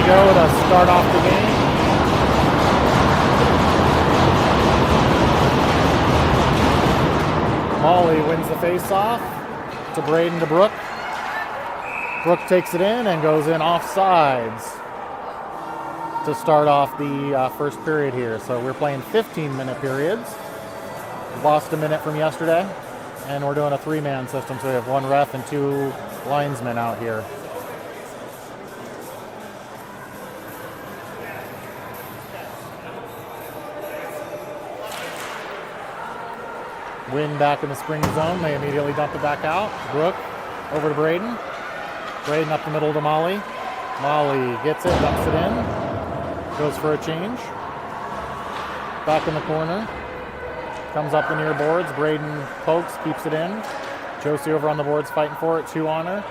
go to start off the game. Molly wins the face-off to Braden to Brooke. Brooke takes it in and goes in offsides to start off the first period here. So we're playing 15-minute periods. Lost a minute from yesterday, and we're doing a 3-man system, so we have 1 ref and 2 linesmen out here. Win back in the spring zone. They immediately dump it back out. Brooke over to Braden. Braden up the middle to Molly. Molly gets it, dumps it in. Goes for a change. Back in the corner. Comes up the near boards. Braden pokes, keeps it in. Josie over on the boards fighting for it. 2 on her.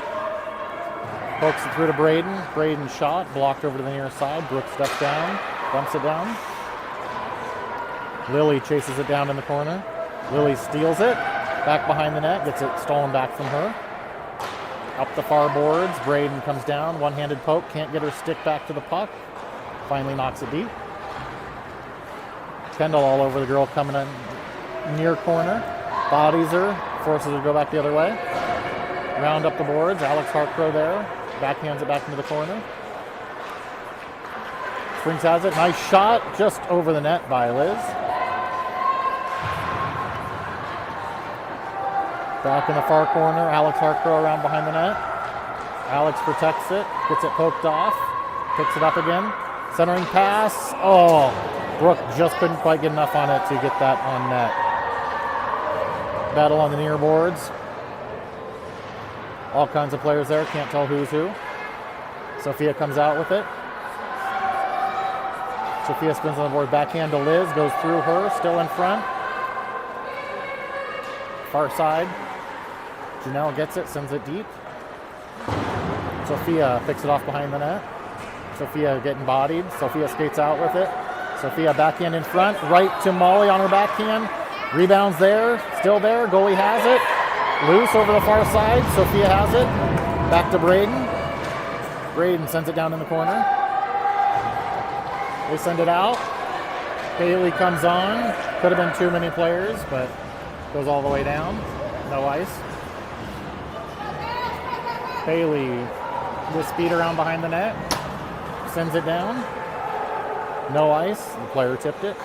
Pokes it through to Braden. Braden shot, blocked over to the near side. Brooke steps down, dumps it down. Lily chases it down in the corner. Lily steals it. Back behind the net, gets it stolen back from her. Up the far boards. Braden comes down. One-handed poke. Can't get her stick back to the puck. Finally knocks it deep. Kendall all over the girl coming in near corner. Bodies her. Forces her to go back the other way. Round up the boards. Alex Hartcrow there. Backhands it back into the corner. Springs has it. Nice shot. Just over the net by Liz. Back in the far corner. Alex Hartcrow around behind the net. Alex protects it. Gets it poked off. Picks it up again. Centering pass. Oh, Brooke just couldn't quite get enough on it to get that on net. Battle on the near boards. All kinds of players there. Can't tell who's who. Sophia comes out with it. Sophia spins on the board. Backhand to Liz. Goes through her. Still in front. Far side. Janelle gets it. Sends it deep. Sophia picks it off behind the net. Sophia getting bodied. Sophia skates out with it. Sophia backhand in front. Right to Molly on her backhand. Rebounds there. Still there. Goalie has it. Loose over the far side. Sophia has it. Back to Braden. Braden sends it down in the corner. They send it out. Bailey comes on. Could have been too many players, but goes all the way down. No ice. Bailey with speed around behind the net. Sends it down. No ice. The player tipped it.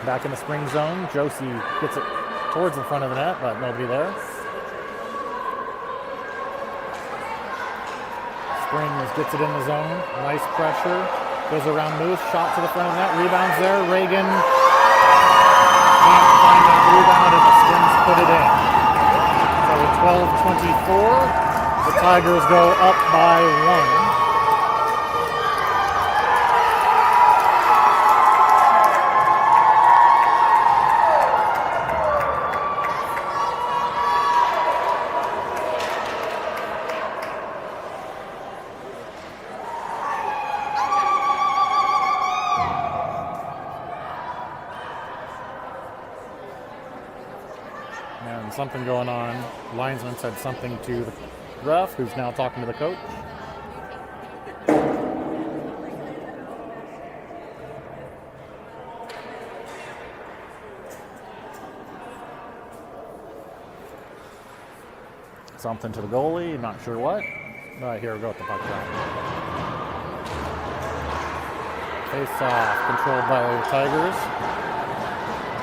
Back in the spring zone. Josie gets it towards the front of the net, but nobody there. Springs gets it in the zone. Nice pressure. Goes around Moose. Shot to the front of the net. Rebounds there. Reagan can't find that rebound, and the Springs put it in. So with 12:24, the Tigers go up by 1. Something going on. Linesman said something to the ref, who's now talking to the coach. Something to the goalie, not sure what. Here we go with the puck drop. Face off, controlled by the Tigers.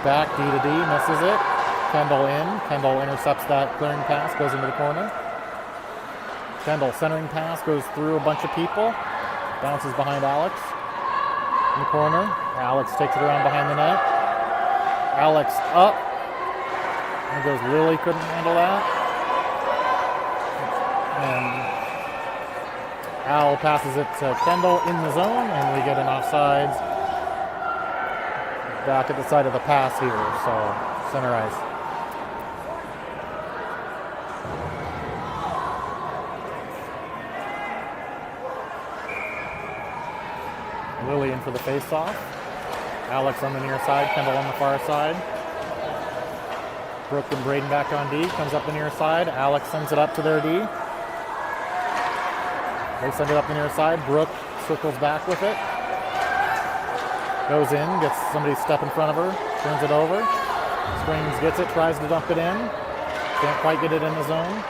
Back D to D, misses it. Kendall in. Kendall intercepts that clearing pass, goes into the corner. Kendall centering pass, goes through a bunch of people. Bounces behind Alex. In the corner. Alex takes it around behind the net. Alex up. And goes Lily, couldn't handle that. And Al passes it to Kendall in the zone, and we get an offsides back at the side of the pass here, so center ice. Lily in for the face-off. Alex on the near side, Kendall on the far side. Brooke and Braden back on D. Comes up the near side. Alex sends it up to their D. They send it up the near side. Brooke circles back with it. Goes in, gets somebody step in front of her, turns it over. Springs gets it, tries to dump it in. Can't quite get it in the zone.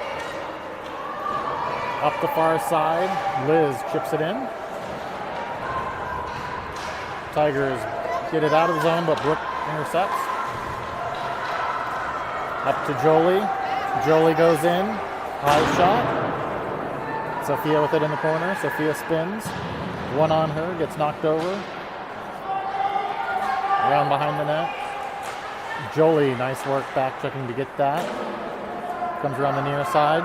Up the far side, Liz chips it in. Tigers get it out of the zone, but Brooke intercepts. Up to Jolie. Jolie goes in. High shot. Sophia with it in the corner. Sophia spins. One on her, gets knocked over. Around behind the net. Jolie, nice work back checking to get that. Comes around the near side.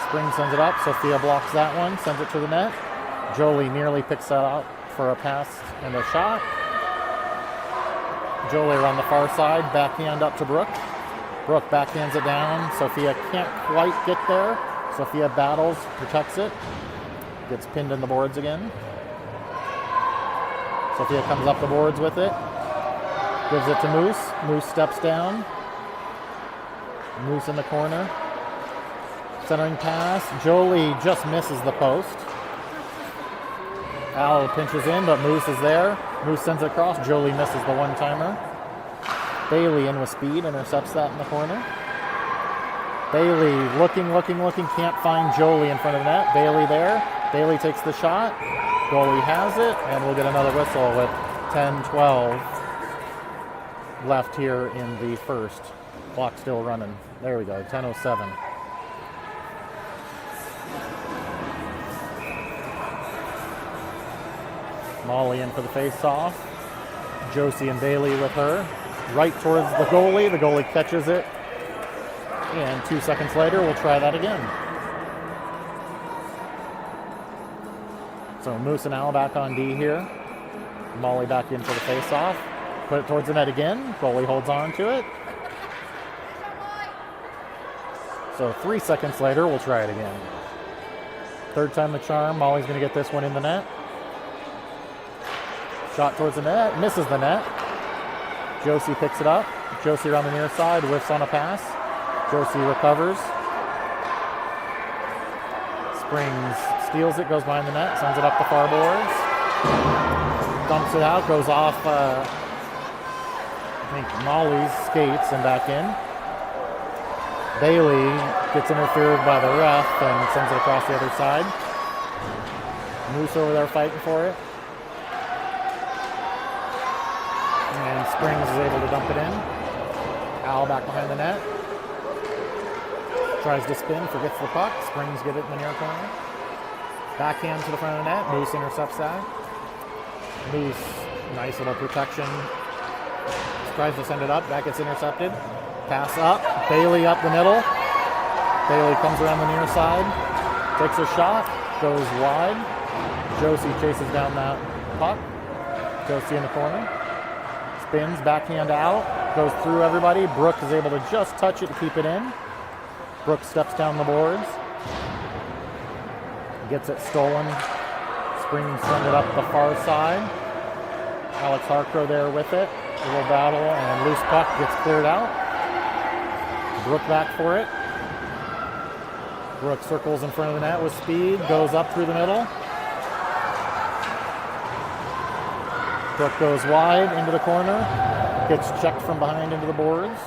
Spring sends it up. Sophia blocks that one, sends it to the net. Jolie nearly picks that up for a pass and a shot. Jolie around the far side, backhand up to Brooke. Brooke backhands it down. Sophia can't quite get there. Sophia battles, protects it. Gets pinned in the boards again. Sophia comes up the boards with it. Gives it to Moose. Moose steps down. Moose in the corner. Centering pass. Jolie just misses the post. Al pinches in, but Moose is there. Moose sends it across. Jolie misses the one-timer. Bailey in with speed, intercepts that in the corner. Bailey looking, can't find Jolie in front of the net. Bailey there. Bailey takes the shot. Goalie has it, and we'll get another whistle with 10-12 left here in the first. Clock still running. There we go, 10:07. Molly in for the face-off. Josie and Bailey with her. Right towards the goalie. The goalie catches it. And 2 seconds later, we'll try that again. So Moose and Al back on D here. Molly back in for the face-off. Put it towards the net again. Goalie holds on to it. So 3 seconds later, we'll try it again. Third time the charm. Molly's going to get this one in the net. Shot towards the net. Misses the net. Josie picks it up. Josie around the near side. Whiffs on a pass. Josie recovers. Springs steals it. Goes behind the net. Sends it up the far boards. Dumps it out. Goes off, I think, Molly's skates and back in. Bailey gets interfered by the ref and sends it across the other side. Moose over there fighting for it. And Springs is able to dump it in. Al back behind the net. Tries to spin, forgets the puck. Springs get it in the near corner. Backhand to the front of the net. Moose intercepts that. Moose, nice little protection. Tries to send it up. That gets intercepted. Pass up. Bailey up the middle. Bailey comes around the near side. Takes a shot. Goes wide. Josie chases down that puck. Josie in the corner. Spins, backhand out. Goes through everybody. Brooke is able to just touch it to keep it in. Brooke steps down the boards. Gets it stolen. Springs send it up the far side. Alex Harcrow there with it. A little battle and loose puck gets cleared out. Brooke back for it. Brooke circles in front of the net with speed. Goes up through the middle. Brooke goes wide into the corner. Gets checked from behind into the boards.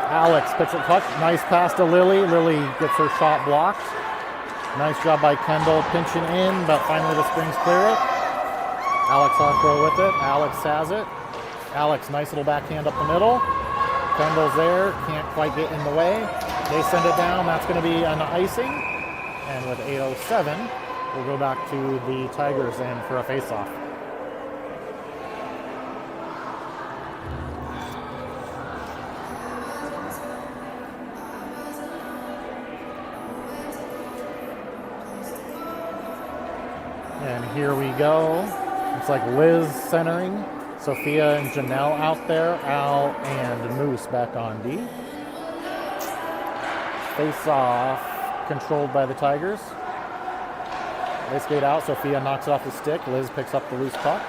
Alex picks up puck. Nice pass to Lily. Lily gets her shot blocked. Nice job by Kendall pinching in, but finally the Springs clear it. Alex Harcrow with it. Alex has it. Alex, nice little backhand up the middle. Kendall's there. Can't quite get in the way. They send it down. That's going to be an icing. And with 8:07, we'll go back to the Tigers in for a face-off. And here we go. It's like Liz centering. Sophia and Janelle out there. Al and Moose back on D. Face off, controlled by the Tigers. They skate out. Sophia knocks it off the stick. Liz picks up the loose puck.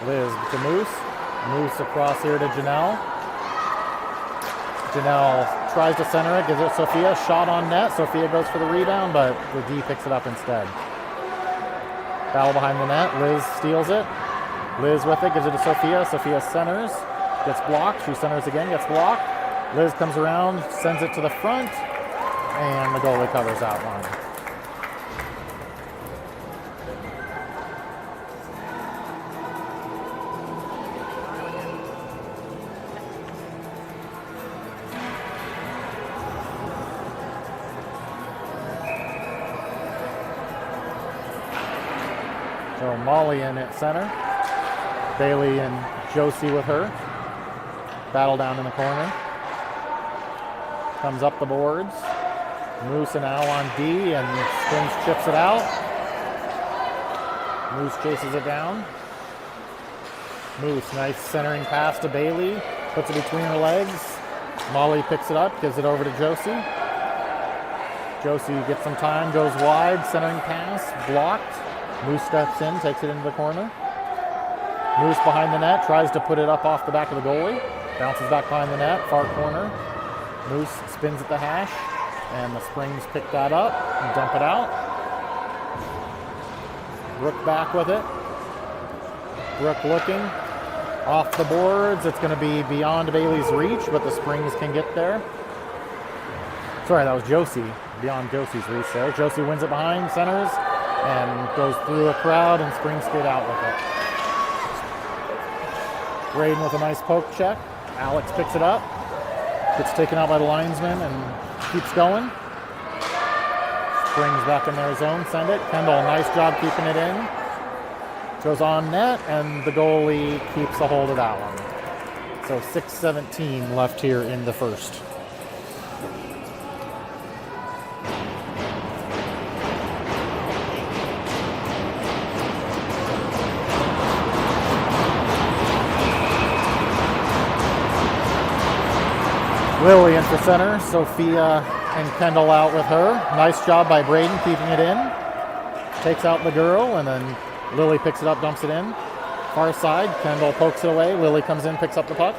Liz to Moose. Moose across here to Janelle. Janelle tries to center it. Gives it to Sophia. Shot on net. Sophia goes for the rebound, but the D picks it up instead. Battle behind the net. Liz steals it. Liz with it, gives it to Sophia. Sophia centers, gets blocked. She centers again, gets blocked. Liz comes around, sends it to the front, and the goalie covers that one. So Molly in at center. Bailey and Josie with her. Battle down in the corner. Comes up the boards. Moose and Al on D, and Springs chips it out. Moose chases it down. Moose, nice centering pass to Bailey. Puts it between her legs. Molly picks it up, gives it over to Josie. Josie gets some time, goes wide, centering pass, blocked. Moose steps in, takes it into the corner. Moose behind the net, tries to put it up off the back of the goalie. Bounces back behind the net, far corner. Moose spins at the hash, and the Springs pick that up and dump it out. Brooke back with it. Brooke looking. Off the boards, it's going to be beyond Bailey's reach, but the Springs can get there. Sorry, that was Josie, beyond Josie's reach there. Josie wins it behind, centers, and goes through a crowd, and Springs skate out with it. Braden with a nice poke check. Alex picks it up. Gets taken out by the linesman and keeps going. Springs back in their zone, send it. Kendall, nice job keeping it in. Goes on net, and the goalie keeps a hold of that one. So 6:17 left here in the first. Lily in for center. Sophia and Kendall out with her. Nice job by Braden keeping it in. Takes out the girl, and then Lily picks it up, dumps it in. Far side, Kendall pokes it away. Lily comes in, picks up the puck.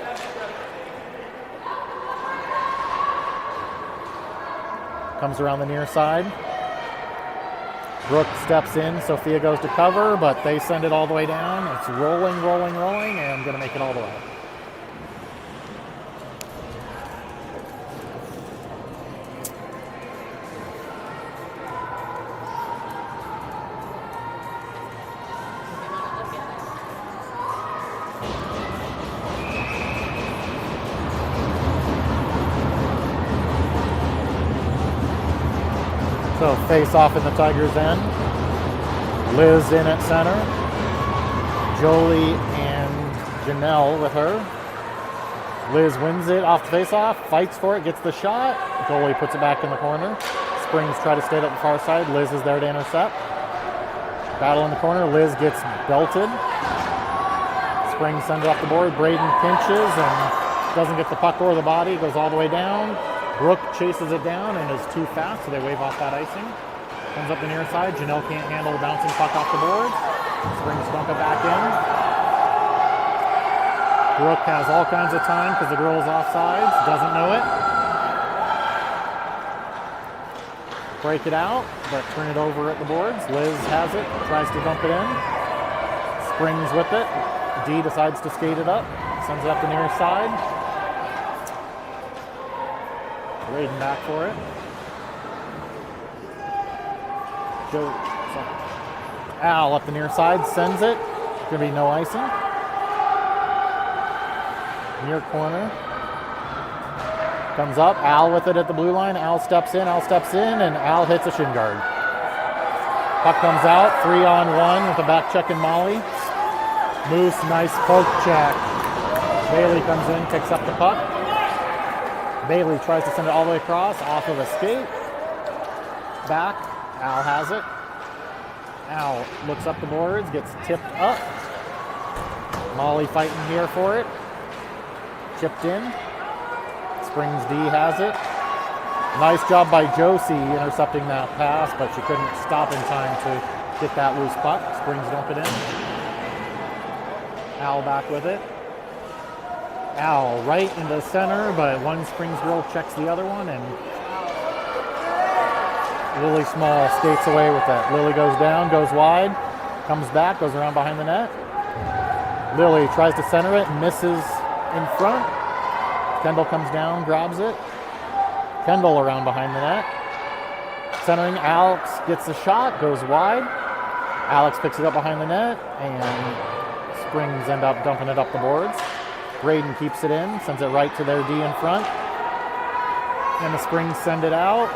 Comes around the near side. Brooke steps in. Sophia goes to cover, but they send it all the way down. It's rolling, rolling, rolling, and going to make it all the way. So face off in the Tigers' end. Liz in at center. Jolie and Janelle with her. Liz wins it off the face-off, fights for it, gets the shot. Goalie puts it back in the corner. Springs try to stay up the far side. Liz is there to intercept. Battle in the corner. Liz gets belted. Springs sends it off the board. Braden pinches and doesn't get the puck or the body. Goes all the way down. Brooke chases it down and is too fast, so they wave off that icing. Comes up the near side. Janelle can't handle the bouncing puck off the board. Springs dump it back in. Brooke has all kinds of time because the girl is offsides. Doesn't know it. Break it out, but turn it over at the boards. Liz has it, tries to dump it in. Springs with it. D decides to skate it up. Sends it up the near side. Braden back for it. Al up the near side, sends it. Gonna be no icing. Near corner. Comes up, Al with it at the blue line. Al steps in, and Al hits a shin guard. Puck comes out, 3-on-1 with a back check and Molly. Moose, nice poke check. Bailey comes in, picks up the puck. Bailey tries to send it all the way across, off of a skate. Back, Al has it. Al looks up the boards, gets tipped up. Molly fighting here for it. Chipped in. Springs D has it. Nice job by Josie intercepting that pass, but she couldn't stop in time to get that loose puck. Springs dump it in. Al back with it. Al right into the center, but one Springs girl checks the other one, and Lily Small skates away with that. Lily goes down, goes wide, Comes back, goes around behind the net. Lily tries to center it, misses in front. Kendall comes down, grabs it. Kendall around behind the net. Centering, Alex gets the shot, goes wide. Alex picks it up behind the net, and Springs end up dumping it up the boards. Braden keeps it in, sends it right to their D in front. And the Springs send it out.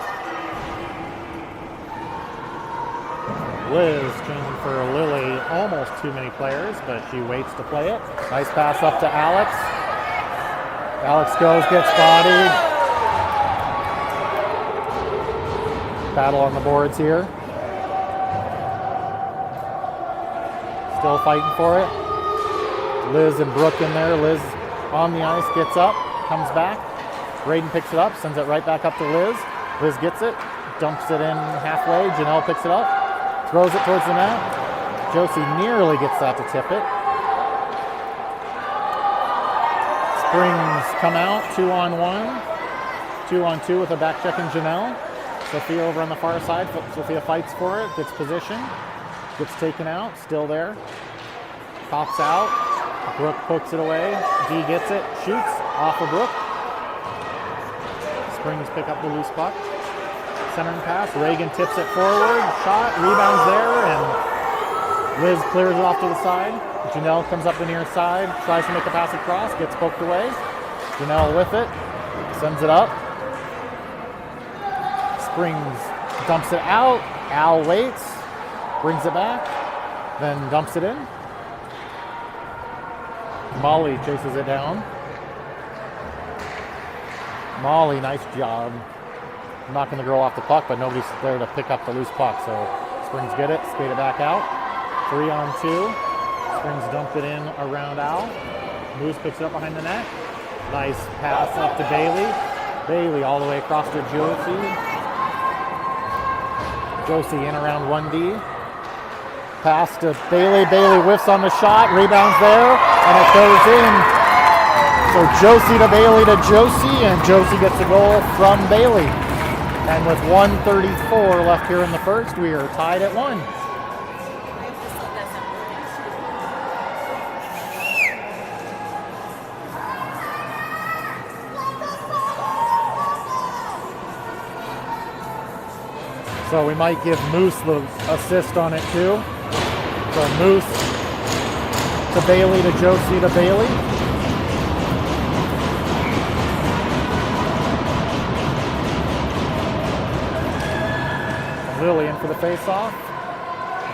Liz changing for Lily, almost too many players, but she waits to play it. Nice pass up to Alex. Alex goes, gets bodied. Battle on the boards here. Still fighting for it. Liz and Brooke in there. Liz on the ice, gets up, comes back. Braden picks it up, sends it right back up to Liz. Liz gets it, dumps it in halfway. Janelle picks it up. Throws it towards the net. Josie nearly gets that to tip it. Springs come out, 2-on-1. 2-on-2 with a back check in Janelle. Sophia over on the far side. Sophia fights for it, gets position. Gets taken out, still there. Pops out. Brooke pokes it away. D gets it, shoots off of Brooke. Springs pick up the loose puck. Centering pass, Reagan tips it forward, shot, rebounds there, and Liz clears it off to the side. Janelle comes up the near side, tries to make a pass across, gets poked away. Janelle with it, sends it up. Springs dumps it out, Al waits, brings it back, then dumps it in. Molly chases it down. Molly, nice job knocking the girl off the puck, but nobody's there to pick up the loose puck, so Springs get it, skate it back out. 3-on-2. Springs dump it in around Al. Moose picks it up behind the net. Nice pass up to Bailey. Bailey all the way across to Josie. Josie in around 1D. Pass to Bailey. Bailey whiffs on the shot, rebounds there, and it goes in. So Josie to Bailey to Josie, and Josie gets a goal from Bailey. And with 1:34 left here in the first, we are tied at 1. So we might give Moose the assist on it too. So Moose to Bailey to Josie to Bailey. Lily in for the face-off.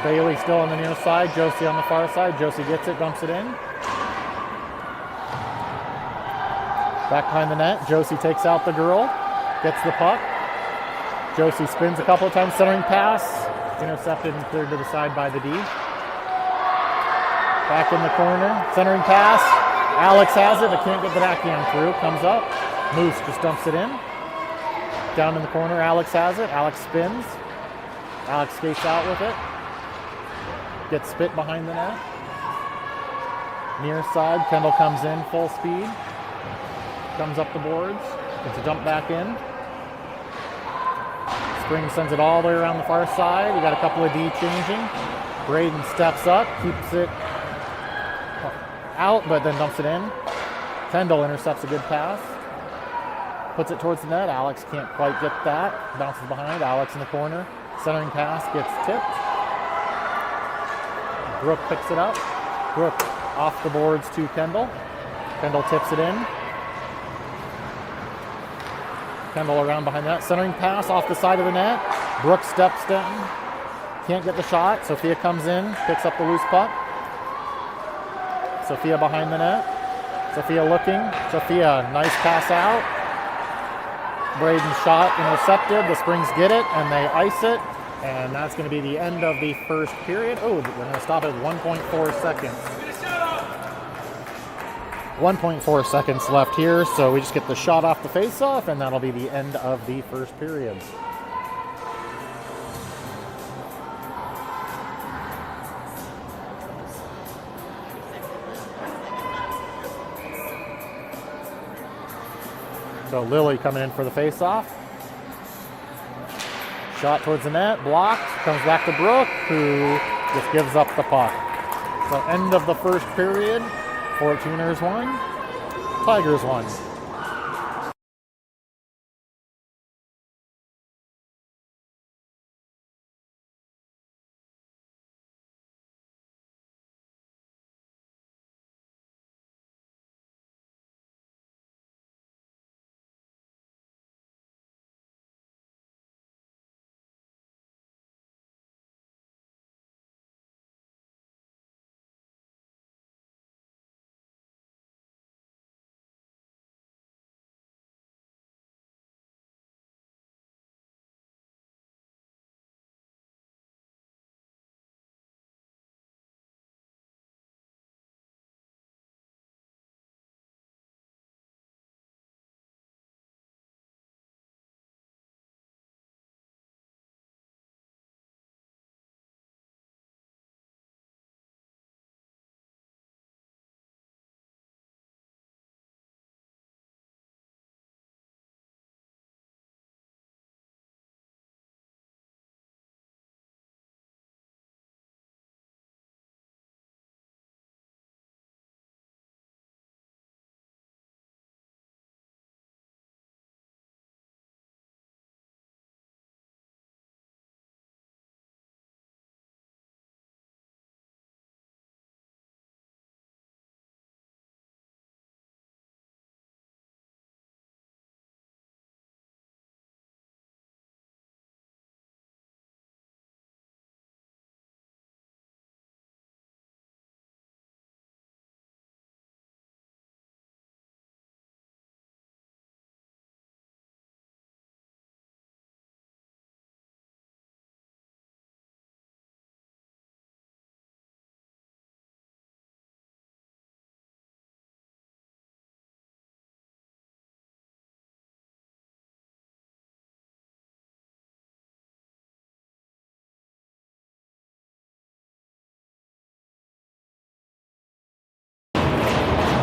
Bailey still on the near side, Josie on the far side. Josie gets it, dumps it in. Back behind the net, Josie takes out the girl, gets the puck. Josie spins a couple of times, centering pass. Intercepted and cleared to the side by the D. Back in the corner, centering pass. Alex has it, but can't get the backhand through. Comes up, Moose just dumps it in. Down in the corner, Alex has it. Alex spins. Alex skates out with it. Gets spit behind the net. Near side, Kendall comes in full speed. Comes up the boards. Gets a dump back in. Springs sends it all the way around the far side. We got a couple of D changing. Braden steps up, keeps it out, but then dumps it in. Kendall intercepts a good pass. Puts it towards the net. Alex can't quite get that. Bounces behind. Alex in the corner. Centering pass gets tipped. Brooke picks it up. Brooke off the boards to Kendall. Kendall tips it in. Kendall around behind that. Centering pass off the side of the net. Brooke steps down. Can't get the shot. Sophia comes in. Picks up the loose puck. Sophia behind the net. Sophia looking. Sophia, nice pass out. Braden's shot intercepted. The Springs get it, and they ice it. And that's going to be the end of the first period. Oh, we're going to stop at 1.4 seconds. 1.4 seconds left here, so we just get the shot off the face-off, and that'll be the end of the first period. So Lily coming in for the face-off. Shot towards the net, blocked, comes back to Brooke, who just gives up the puck. So end of the first period, 14ers won, Tigers won.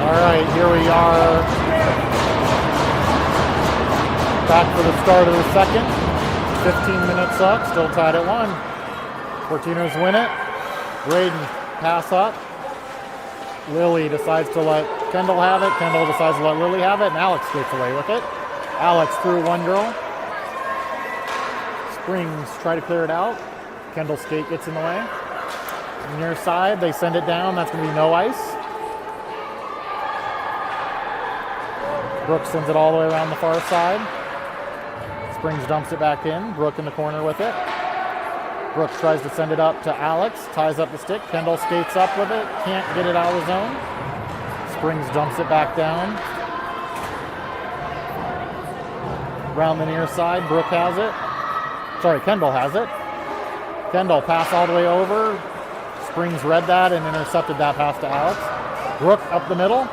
All right, here we are back for the start of the second. 15 minutes up, still tied at 1. 14ers win it. Braden pass up. Lily decides to let Kendall have it. Kendall decides to let Lily have it, and Alex skates away with it. Alex through one girl. Springs try to clear it out. Kendall's skate gets in the way. Near side, they send it down. That's going to be no ice. Brooke sends it all the way around the far side. Springs dumps it back in. Brooke in the corner with it. Brooke tries to send it up to Alex. Ties up the stick. Kendall skates up with it. Can't get it out of the zone. Springs dumps it back down. Around the near side. Brooke has it. Sorry, Kendall has it. Kendall pass all the way over. Springs read that and intercepted that pass to Alex. Brooke up the middle.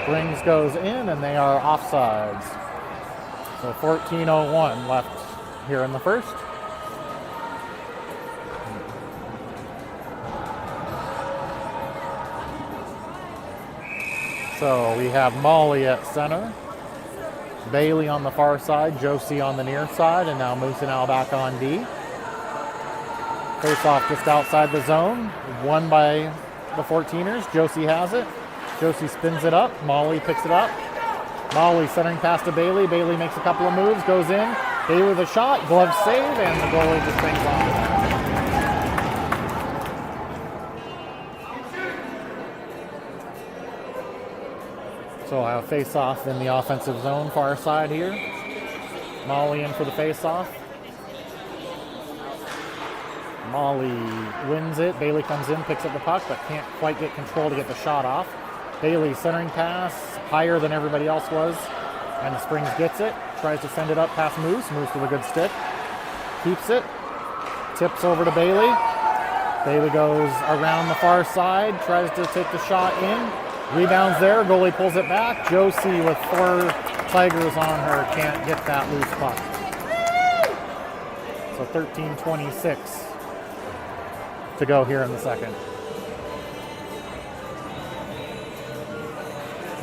Springs goes in, and they are offsides. So 14:01 left here in the first. So we have Molly at center, Bailey on the far side, Josie on the near side, and now Moose and Al back on D. Face off just outside the zone, won by the 14ers. Josie has it. Josie spins it up. Molly picks it up. Molly centering pass to Bailey. Bailey makes a couple of moves, goes in. Bailey with a shot, glove save, and the goalie just bangs on. So I have face-off in the offensive zone, far side here. Molly in for the face-off. Molly wins it. Bailey comes in, picks up the puck, but can't quite get control to get the shot off. Bailey centering pass, higher than everybody else was, and the Springs gets it. Tries to send it up past Moose. Moose with a good stick. Keeps it. Tips over to Bailey. Bailey goes around the far side, tries to take the shot in. Rebounds there, goalie pulls it back. Josie with 4 Tigers on her can't get that loose puck. So 13:26 to go here in the second.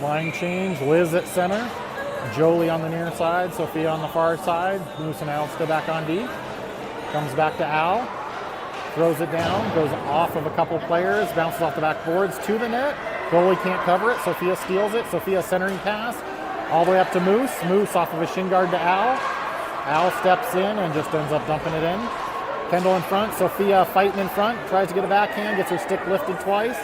Line change, Liz at center, Jolie on the near side, Sophia on the far side, Moose and Al still back on D. Comes back to Al. Throws it down. Goes off of a couple players. Bounces off the backboards to the net. Goalie can't cover it. Sophia steals it. Sophia centering pass. All the way up to Moose. Moose off of a shin guard to Al. Al steps in and just ends up dumping it in. Kendall in front. Sophia fighting in front. Tries to get a backhand. Gets her stick lifted twice.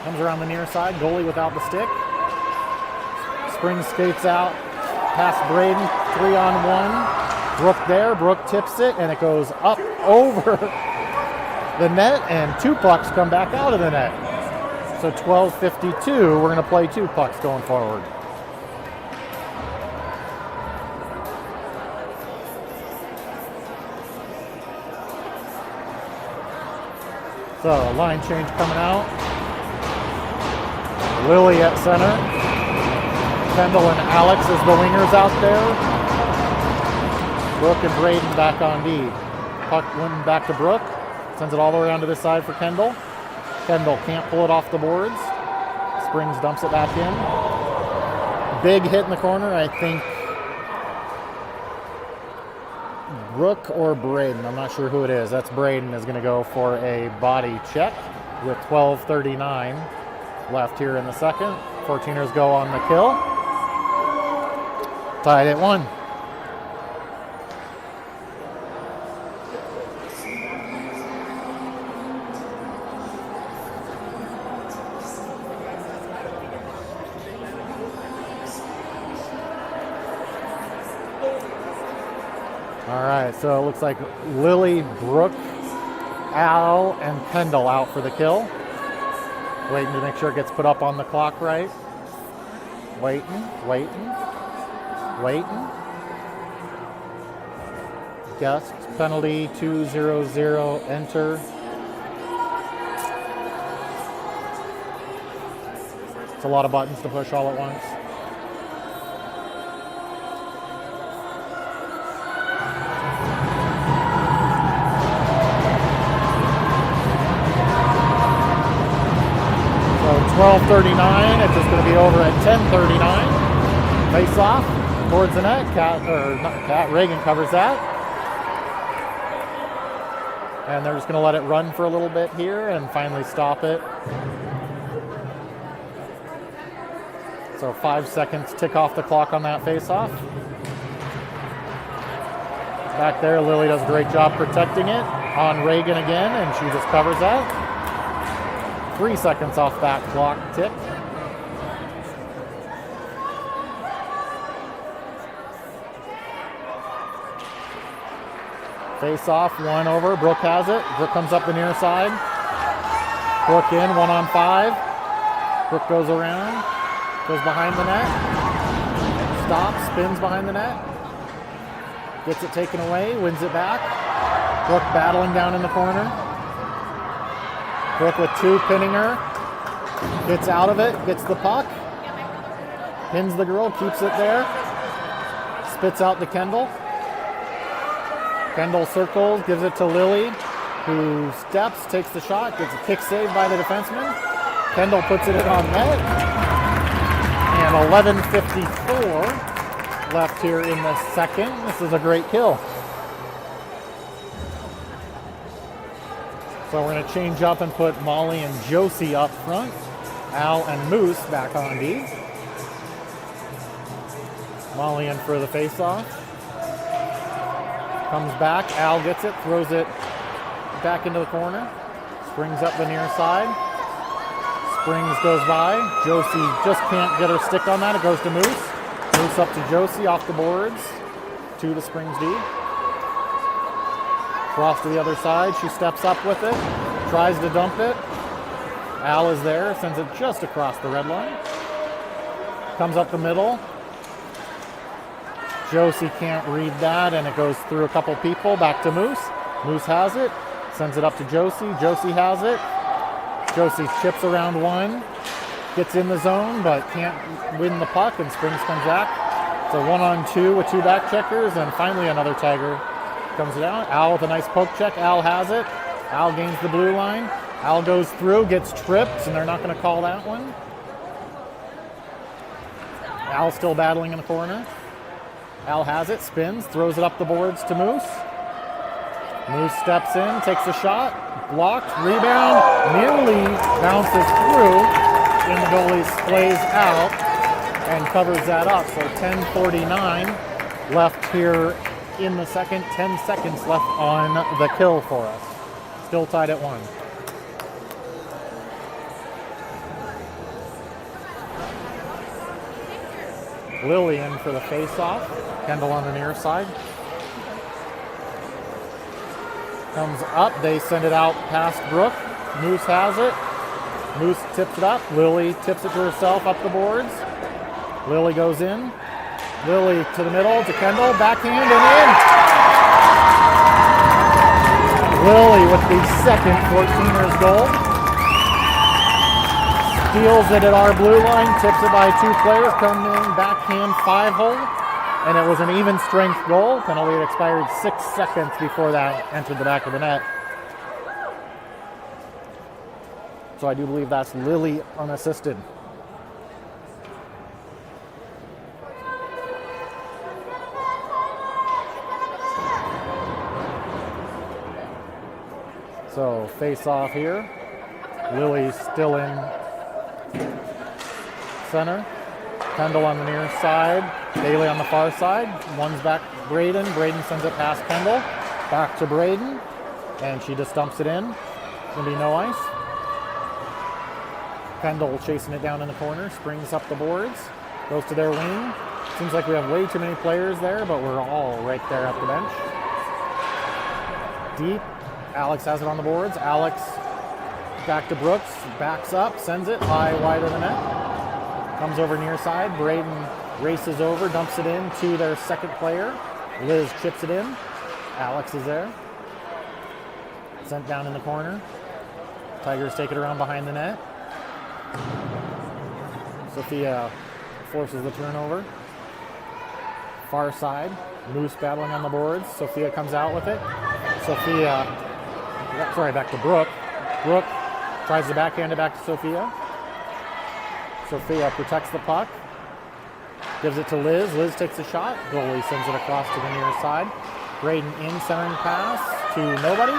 Comes around the near side. Goalie without the stick. Springs skates out. Past Braden. 3-on-1. Brooke there. Brooke tips it and it goes up over the net and 2 pucks come back out of the net. So 12:52. We're going to play 2 pucks going forward. So line change coming out. Lily at center. Kendall and Alex as the wingers out there. Brooke and Braden back on D. Puck went back to Brooke. Sends it all the way around to this side for Kendall. Kendall can't pull it off the boards. Springs dumps it back in. Big hit in the corner. I think Brooke or Braden. I'm not sure who it is. That's Braden is going to go for a body check with 12:39 left here in the second. 14ers go on the kill. Tied at 1. All right, so it looks like Lily, Brooke, Al, and Kendall out for the kill. Waiting to make sure it gets put up on the clock right. Waiting. Guest, penalty, 2-0-0, enter. It's a lot of buttons to push all at once. So 12:39, it's just going to be over at 10:39. Face off towards the net. Reagan covers that. And they're just going to let it run for a little bit here and finally stop it. So 5 seconds tick off the clock on that face-off. Back there, Lily does a great job protecting it. On Reagan again, and she just covers that. 3 seconds off that clock tick. Face off, 1 over. Brooke has it. Brooke comes up the near side. Brooke in, 1-on-5. Brooke goes around, goes behind the net. Stops, spins behind the net. Gets it taken away, wins it back. Brooke battling down in the corner. Brooke with 2, pinning her. Gets out of it, gets the puck. Pins the girl, keeps it there. Spits out to Kendall. Kendall circles, gives it to Lily, who steps, takes the shot, gets a kick save by the defenseman. Kendall puts it in on net. And 11:54 left here in the second. This is a great kill. So we're going to change up and put Molly and Josie up front. Al and Moose back on D. Molly in for the face-off. Comes back, Al gets it, throws it back into the corner. Springs up the near side. Springs goes by. Josie just can't get her stick on that. It goes to Moose. Moose up to Josie off the boards. 2 to Springs D. Cross to the other side. She steps up with it. Tries to dump it. Al is there. Sends it just across the red line. Comes up the middle. Josie can't read that, and it goes through a couple people. Back to Moose. Moose has it. Sends it up to Josie. Josie has it. Josie chips around 1. Gets in the zone, but can't win the puck, and Springs comes back. It's a 1-on-2 with 2 back checkers, and finally another Tiger comes down. Al with a nice poke check. Al has it. Al gains the blue line. Al goes through, gets tripped, and they're not going to call that one. Al still battling in the corner. Al has it, spins, throws it up the boards to Moose. Moose steps in, takes a shot, blocked, rebound, nearly bounces through, and the goalie splays out and covers that up. So 10:49 left here in the second, 10 seconds left on the kill for us. Still tied at 1. Lily in for the face-off. Kendall on the near side. Comes up, they send it out past Brooke. Moose has it. Moose tips it up. Lily tips it to herself up the boards. Lily goes in. Lily to the middle, to Kendall, backhand and in. Lily with the second 14ers goal. Steals it at our blue line, tips it by 2 players, coming in backhand 5-hole. And it was an even strength goal. Penalty had expired 6 seconds before that entered the back of the net. So I do believe that's Lily unassisted. So face off here. Lily's still in center. Kendall on the near side. Bailey on the far side. One's back Braden. Braden sends it past Kendall. Back to Braden. And she just dumps it in. It's going to be no ice. Kendall chasing it down in the corner. Springs up the boards. Goes to their wing. Seems like we have way too many players there, but we're all right there at the bench. Deep. Alex has it on the boards. Alex back to Brooks. Backs up. Sends it high, wide of the net. Comes over near side. Braden races over, dumps it in to their second player. Liz chips it in. Alex is there. Sent down in the corner. Tigers take it around behind the net. Sophia forces the turnover. Far side. Moose battling on the boards. Sophia comes out with it. Back to Brooke. Brooke tries to backhand it back to Sophia. Sophia protects the puck. Gives it to Liz. Liz takes a shot. Goalie sends it across to the near side. Braden in, centering pass to nobody.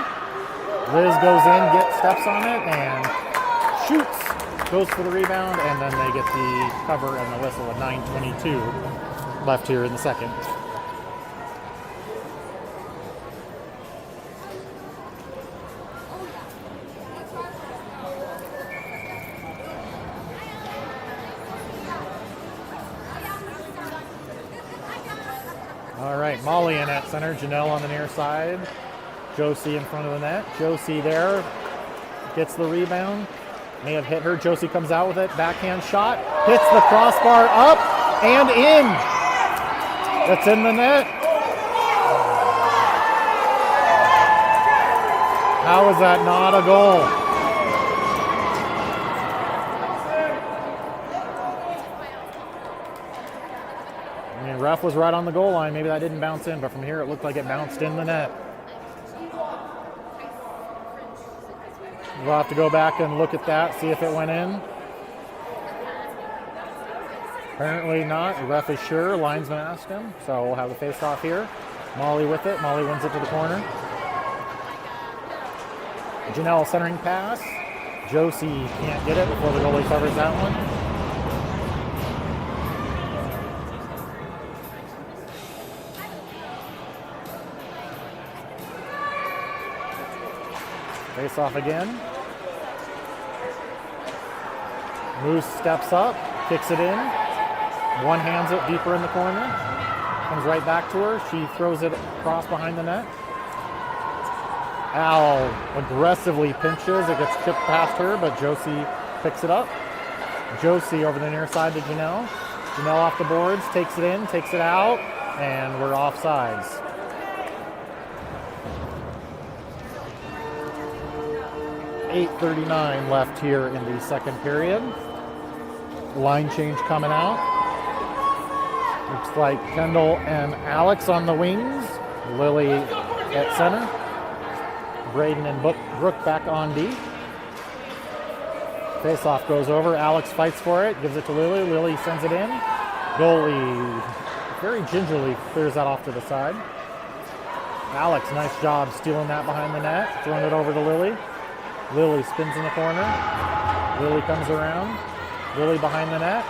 Liz goes in, steps on it, and shoots. Goes for the rebound, and then they get the cover and the whistle at 9:22 left here in the second. All right, Molly in at center. Janelle on the near side. Josie in front of the net. Josie there. Gets the rebound. May have hit her. Josie comes out with it. Backhand shot. Hits the crossbar up and in. That's in the net. How is that not a goal? I mean, ref was right on the goal line. Maybe that didn't bounce in, but from here it looked like it bounced in the net. We'll have to go back and look at that, see if it went in. Apparently not. The ref is sure. Linesman asked him. So we'll have the face-off here. Molly with it. Molly wins it to the corner. Janelle centering pass. Josie can't get it before the goalie covers that one. Face off again. Moose steps up, kicks it in. One hands it deeper in the corner. Comes right back to her. She throws it across behind the net. Al aggressively pinches. It gets chipped past her, but Josie picks it up. Josie over the near side to Janelle. Janelle off the boards, takes it in, takes it out, and we're offsides. .8:39 left here in the second period. Line change coming out. Looks like Kendall and Alex on the wings. Lily at center. Braden and Brooke back on D. Face-off goes over. Alex fights for it. Gives it to Lily. Lily sends it in. Goalie very gingerly clears that off to the side. Alex, nice job stealing that behind the net, throwing it over to Lily. Lily spins in the corner. Lily comes around. Lily behind the net.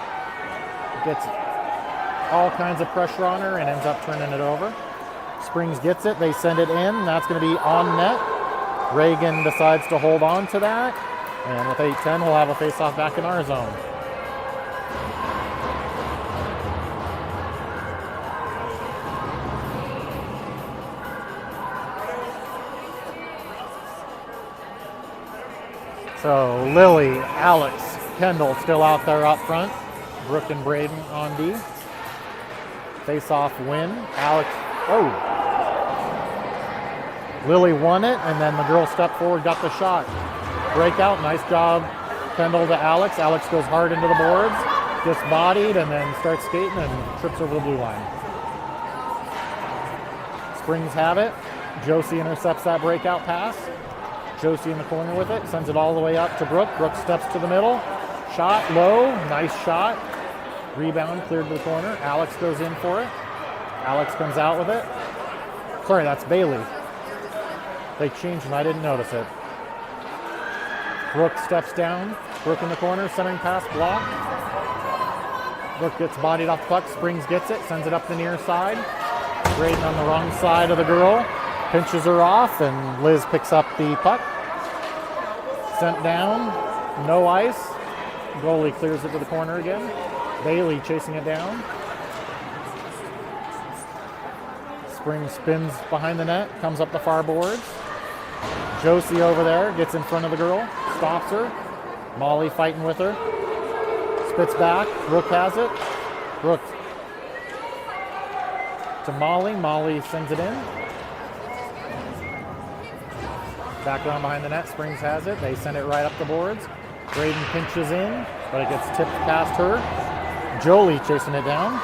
Gets all kinds of pressure on her and ends up turning it over. Springs gets it. They send it in. That's going to be on net. Reagan decides to hold on to that. And with 8-10, we'll have a face-off back in our zone. So Lily, Alex, Kendall still out there up front. Brooke and Braden on D. Face-off win. Alex, Lily won it, and then the girl stepped forward, got the shot. Breakout, nice job. Kendall to Alex. Alex goes hard into the boards, gets bodied, and then starts skating and trips over the blue line. Springs have it. Josie intercepts that breakout pass. Josie in the corner with it, sends it all the way up to Brooke. Brooke steps to the middle. Shot low, nice shot. Rebound cleared to the corner. Alex goes in for it. Alex comes out with it. Sorry, that's Bailey. They changed and I didn't notice it. Brooke steps down. Brooke in the corner, centering pass, block. Brooke gets bodied off the puck. Springs gets it, sends it up the near side. Braden on the wrong side of the girl. Pinches her off, and Liz picks up the puck. Sent down, no ice. Goalie clears it to the corner again. Bailey chasing it down. Springs spins behind the net, comes up the far boards. Josie over there, gets in front of the girl, stops her. Molly fighting with her. Spits back, Brooke has it. Brooke to Molly, Molly sends it in. Back around behind the net, Springs has it. They send it right up the boards. Braden pinches in, but it gets tipped past her. Jolie chasing it down.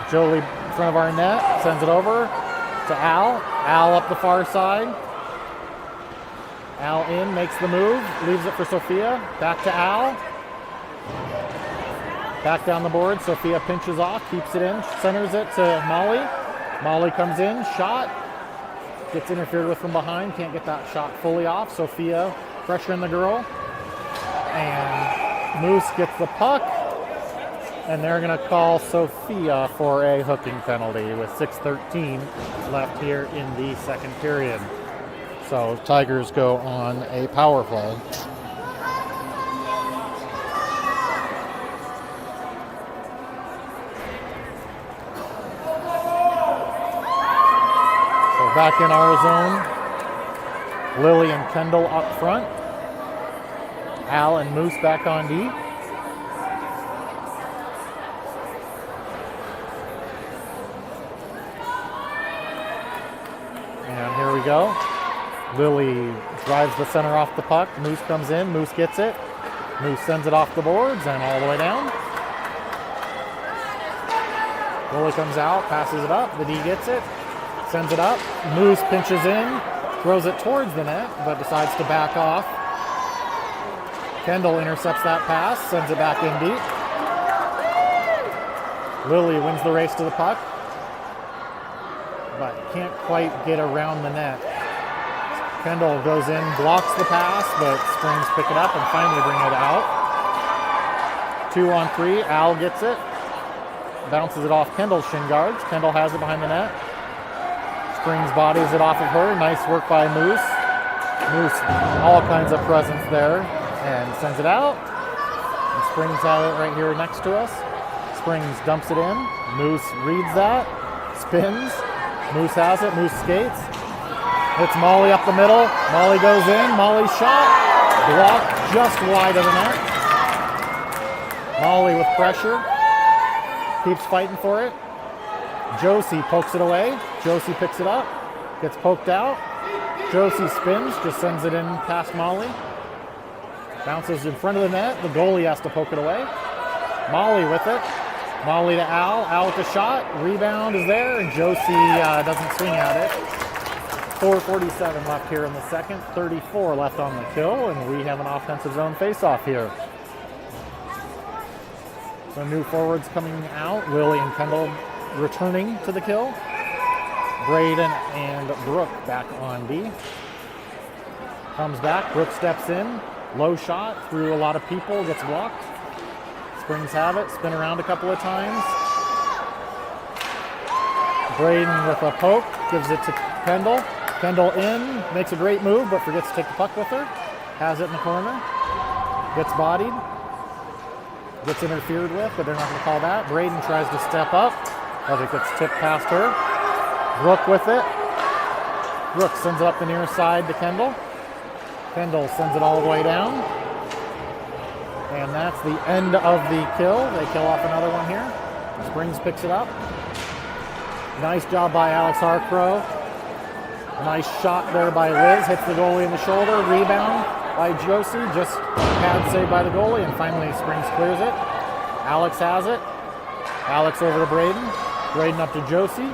Jolie in front of our net, sends it over to Al. Al up the far side. Al in, makes the move, leaves it for Sophia. Back to Al. Back down the board, Sophia pinches off, keeps it in, centers it to Molly. Molly comes in, shot. Gets interfered with from behind, can't get that shot fully off. Sophia pressuring the girl. And Moose gets the puck. And they're going to call Sophia for a hooking penalty with 6:13 left here in the second period. So Tigers go on a power play. Back in our zone, Lily and Kendall up front. Al and Moose back on D. And here we go. Lily drives the center off the puck. Moose comes in. Moose gets it. Moose sends it off the boards and all the way down. Lily comes out, passes it up. The D gets it. Sends it up. Moose pinches in, throws it towards the net, but decides to back off. Kendall intercepts that pass, sends it back in deep. Lily wins the race to the puck, but can't quite get around the net. Kendall goes in, blocks the pass, but Springs pick it up and finally bring it out. 2-on-3, Al gets it. Bounces it off Kendall's shin guards. Kendall has it behind the net. Springs bodies it off of her. Nice work by Moose. Moose, all kinds of presence there, and sends it out. And Springs has it right here next to us. Springs dumps it in. Moose reads that, spins. Moose has it. Moose skates. Hits Molly up the middle. Molly goes in. Molly's shot. Blocked just wide of the net. Molly with pressure. Keeps fighting for it. Josie pokes it away. Josie picks it up. Gets poked out. Josie spins. Just sends it in past Molly. Bounces in front of the net. The goalie has to poke it away. Molly with it. Molly to Al. Al with the shot. Rebound is there, and Josie doesn't swing at it. 4:47 left here in the second. 34 left on the kill, and we have an offensive zone face-off here. So new forwards coming out. Lily and Kendall returning to the kill. Braden and Brooke back on D. Comes back. Brooke steps in. Low shot through a lot of people. Gets blocked. Springs have it. Spin around a couple of times. Braden with a poke. Gives it to Kendall. Kendall in. Makes a great move, but forgets to take the puck with her. Has it in the corner. Gets bodied. Gets interfered with, but they're not going to call that. Braden tries to step up, as it gets tipped past her. Brooke with it. Brooke sends it up the near side to Kendall. Kendall sends it all the way down. And that's the end of the kill. They kill off another one here. Springs picks it up. Nice job by Alex Harcrow. Nice shot there by Liz. Hits the goalie in the shoulder. Rebound by Josie. Just pad saved by the goalie, and finally Springs clears it. Alex has it. Alex over to Braden. Braden up to Josie.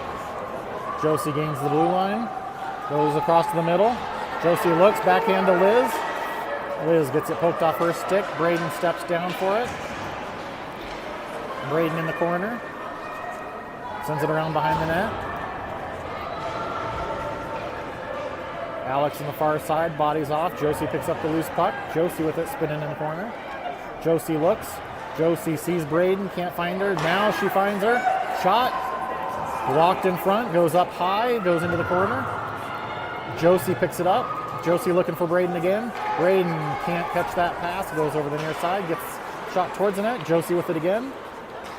Josie gains the blue line. Goes across to the middle. Josie looks, backhand to Liz. Liz gets it poked off her stick. Braden steps down for it. Braden in the corner. Sends it around behind the net. Alex on the far side, bodies off. Josie picks up the loose puck. Josie with it, spinning in the corner. Josie looks. Josie sees Braden, can't find her. Now she finds her. Shot. Blocked in front, goes up high, goes into the corner. Josie picks it up. Josie looking for Braden again. Braden can't catch that pass, goes over the near side, gets shot towards the net. Josie with it again.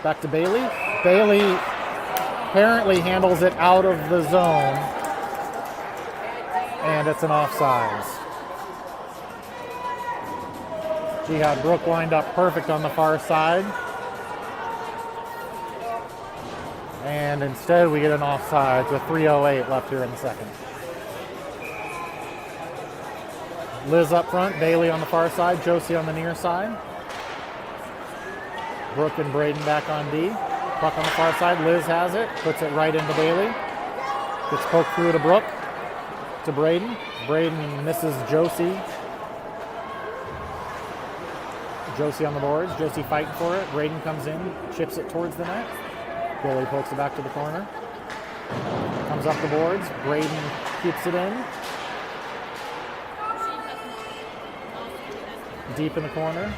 Back to Bailey. Bailey apparently handles it out of the zone. And it's an offsides. She had Brooke lined up perfect on the far side. And instead we get an offsides with 3:08 left here in the second. Liz up front, Bailey on the far side, Josie on the near side. Brooke and Braden back on D. Puck on the far side, Liz has it, puts it right into Bailey. Gets poked through to Brooke. To Braden. Braden misses Josie. Josie on the boards. Josie fighting for it. Braden comes in, chips it towards the net. Goalie pokes it back to the corner. Comes up the boards. Braden keeps it in. Deep in the corner.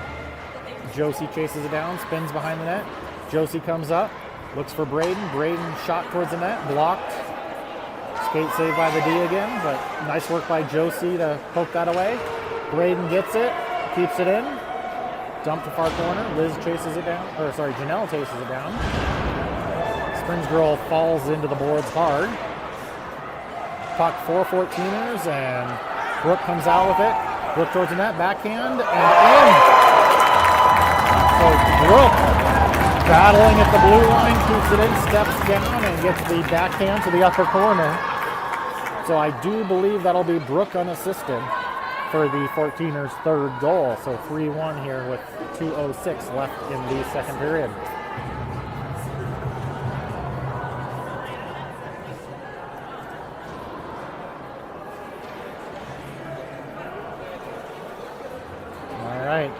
Josie chases it down, spins behind the net. Josie comes up, looks for Braden. Braden shot towards the net, blocked. Skate saved by the D again, but nice work by Josie to poke that away. Braden gets it, keeps it in. Dump to far corner. Liz chases it down, Janelle chases it down. Springs girl falls into the boards hard. Puck for 14ers, and Brooke comes out with it. Brooke towards the net, backhand, and in. So Brooke, battling at the blue line, keeps it in, steps down, and gets the backhand to the upper corner. So I do believe that'll be Brooke unassisted for the 14ers' third goal. So 3-1 here with 2:06 left in the second period. All right,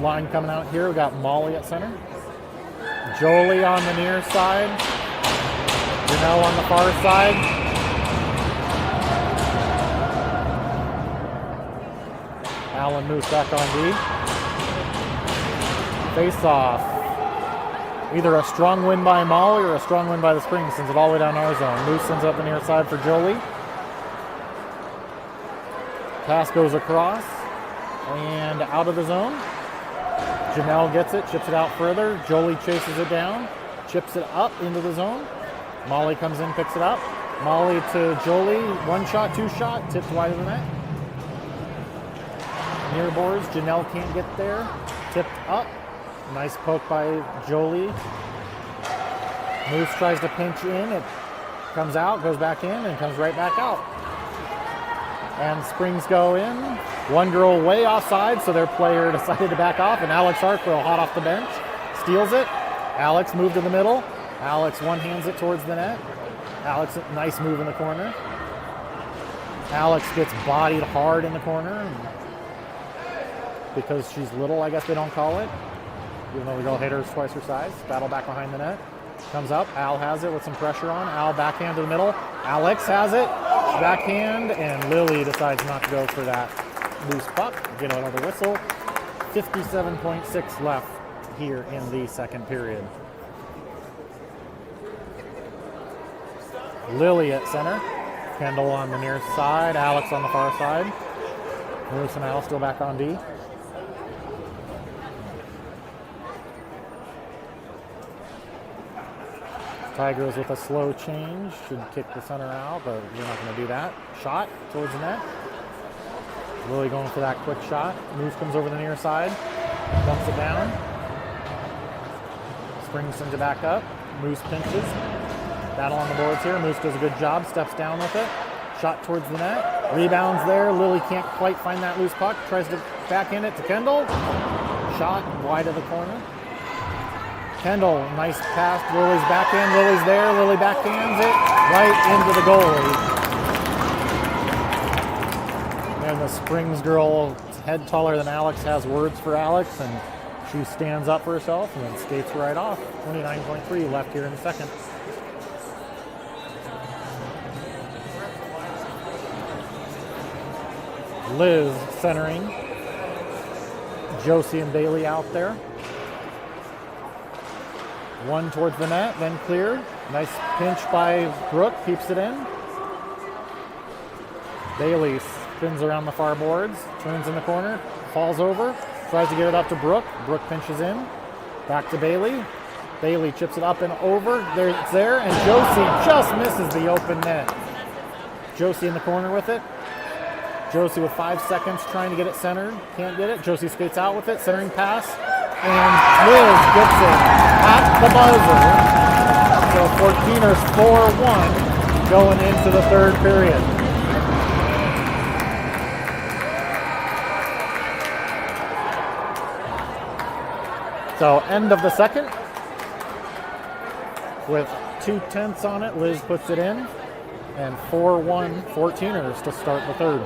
line coming out here. We got Molly at center. Jolie on the near side. Janelle on the far side. Allen moves back on D. Face off. Either a strong win by Molly or a strong win by the Springs, sends it all the way down our zone. Moose sends it up the near side for Jolie. Pass goes across and out of the zone. Janelle gets it, chips it out further. Jolie chases it down, chips it up into the zone. Molly comes in, picks it up. Molly to Jolie, one shot, two shot, tipped wide of the net. Near boards, Janelle can't get there. Tipped up. Nice poke by Jolie. Moose tries to pinch in. It comes out, goes back in, and comes right back out. And Springs go in. One girl way offside, so their player decided to back off, and Alex Harcrow, hot off the bench, steals it. Alex moved to the middle. Alex one-hands it towards the net. Alex, nice move in the corner. Alex gets bodied hard in the corner. Because she's little, I guess they don't call it. even though the goal hitter is twice her size. Battle back behind the net. Comes up. Al has it with some pressure on. Al backhand to the middle. Alex has it. Backhand, and Lily decides not to go for that loose puck. Get another whistle. 57.6 left here in the second period. Lily at center. Kendall on the near side. Alex on the far side. Moose and Al still back on D. Tigers with a slow change. Should kick the center out, but we're not going to do that. Shot towards the net. Lily going for that quick shot. Moose comes over the near side. Dumps it down. Springs into back up. Moose pinches. Battle on the boards here. Moose does a good job. Steps down with it. Shot towards the net. Rebounds there. Lily can't quite find that loose puck. Tries to backhand it to Kendall. Shot wide of the corner. Kendall, nice pass. Lily's backhand. Lily's there. Lily backhands it right into the goalie. And the Springs girl, head taller than Alex, has words for Alex, and she stands up for herself and then skates right off. 29.3 left here in the second. Liz centering. Josie and Bailey out there. One towards the net, then cleared. Nice pinch by Brooke, keeps it in. Bailey spins around the far boards, turns in the corner, falls over, tries to get it up to Brooke. Brooke pinches in. Back to Bailey. Bailey chips it up and over. There, it's there, and Josie just misses the open net. Josie in the corner with it. Josie with 5 seconds trying to get it centered. Can't get it. Josie skates out with it. Centering pass. And Liz gets it at the buzzer. So 14ers 4-1 going into the third period. So end of the second. With 2/10 on it, Liz puts it in. And 4-1 14ers to start the third.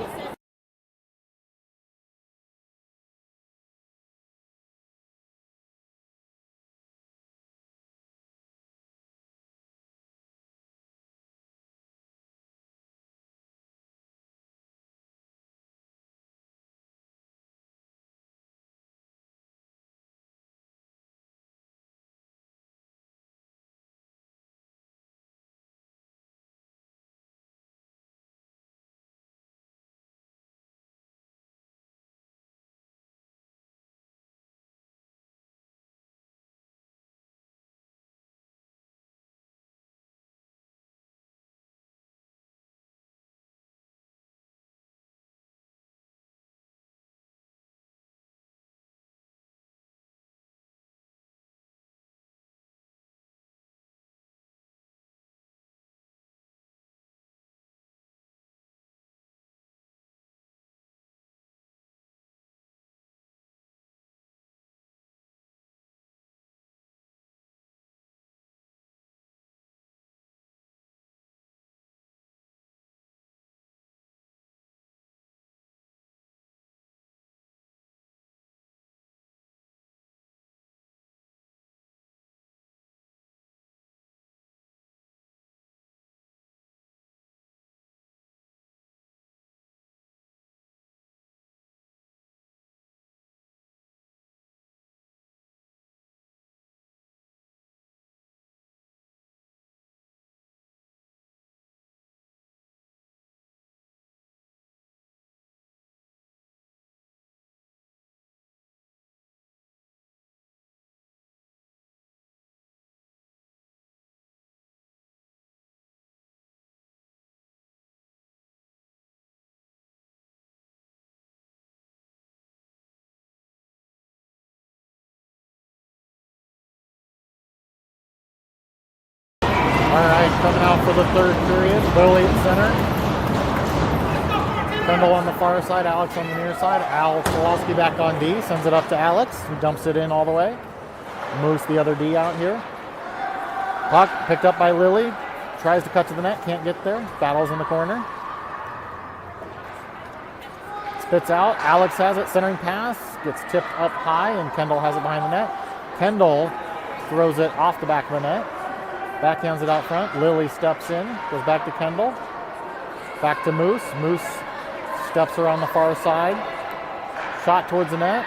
All right, coming out for the third period. Lily at center. Kendall on the far side, Alex on the near side. Al Kowalski back on D, sends it up to Alex, who dumps it in all the way. Moves the other D out here. Puck picked up by Lily. Tries to cut to the net, can't get there. Battles in the corner. Spits out. Alex has it, centering pass. Gets tipped up high, and Kendall has it behind the net. Kendall throws it off the back of the net. Backhands it out front. Lily steps in, goes back to Kendall. Back to Moose. Moose steps around the far side. Shot towards the net,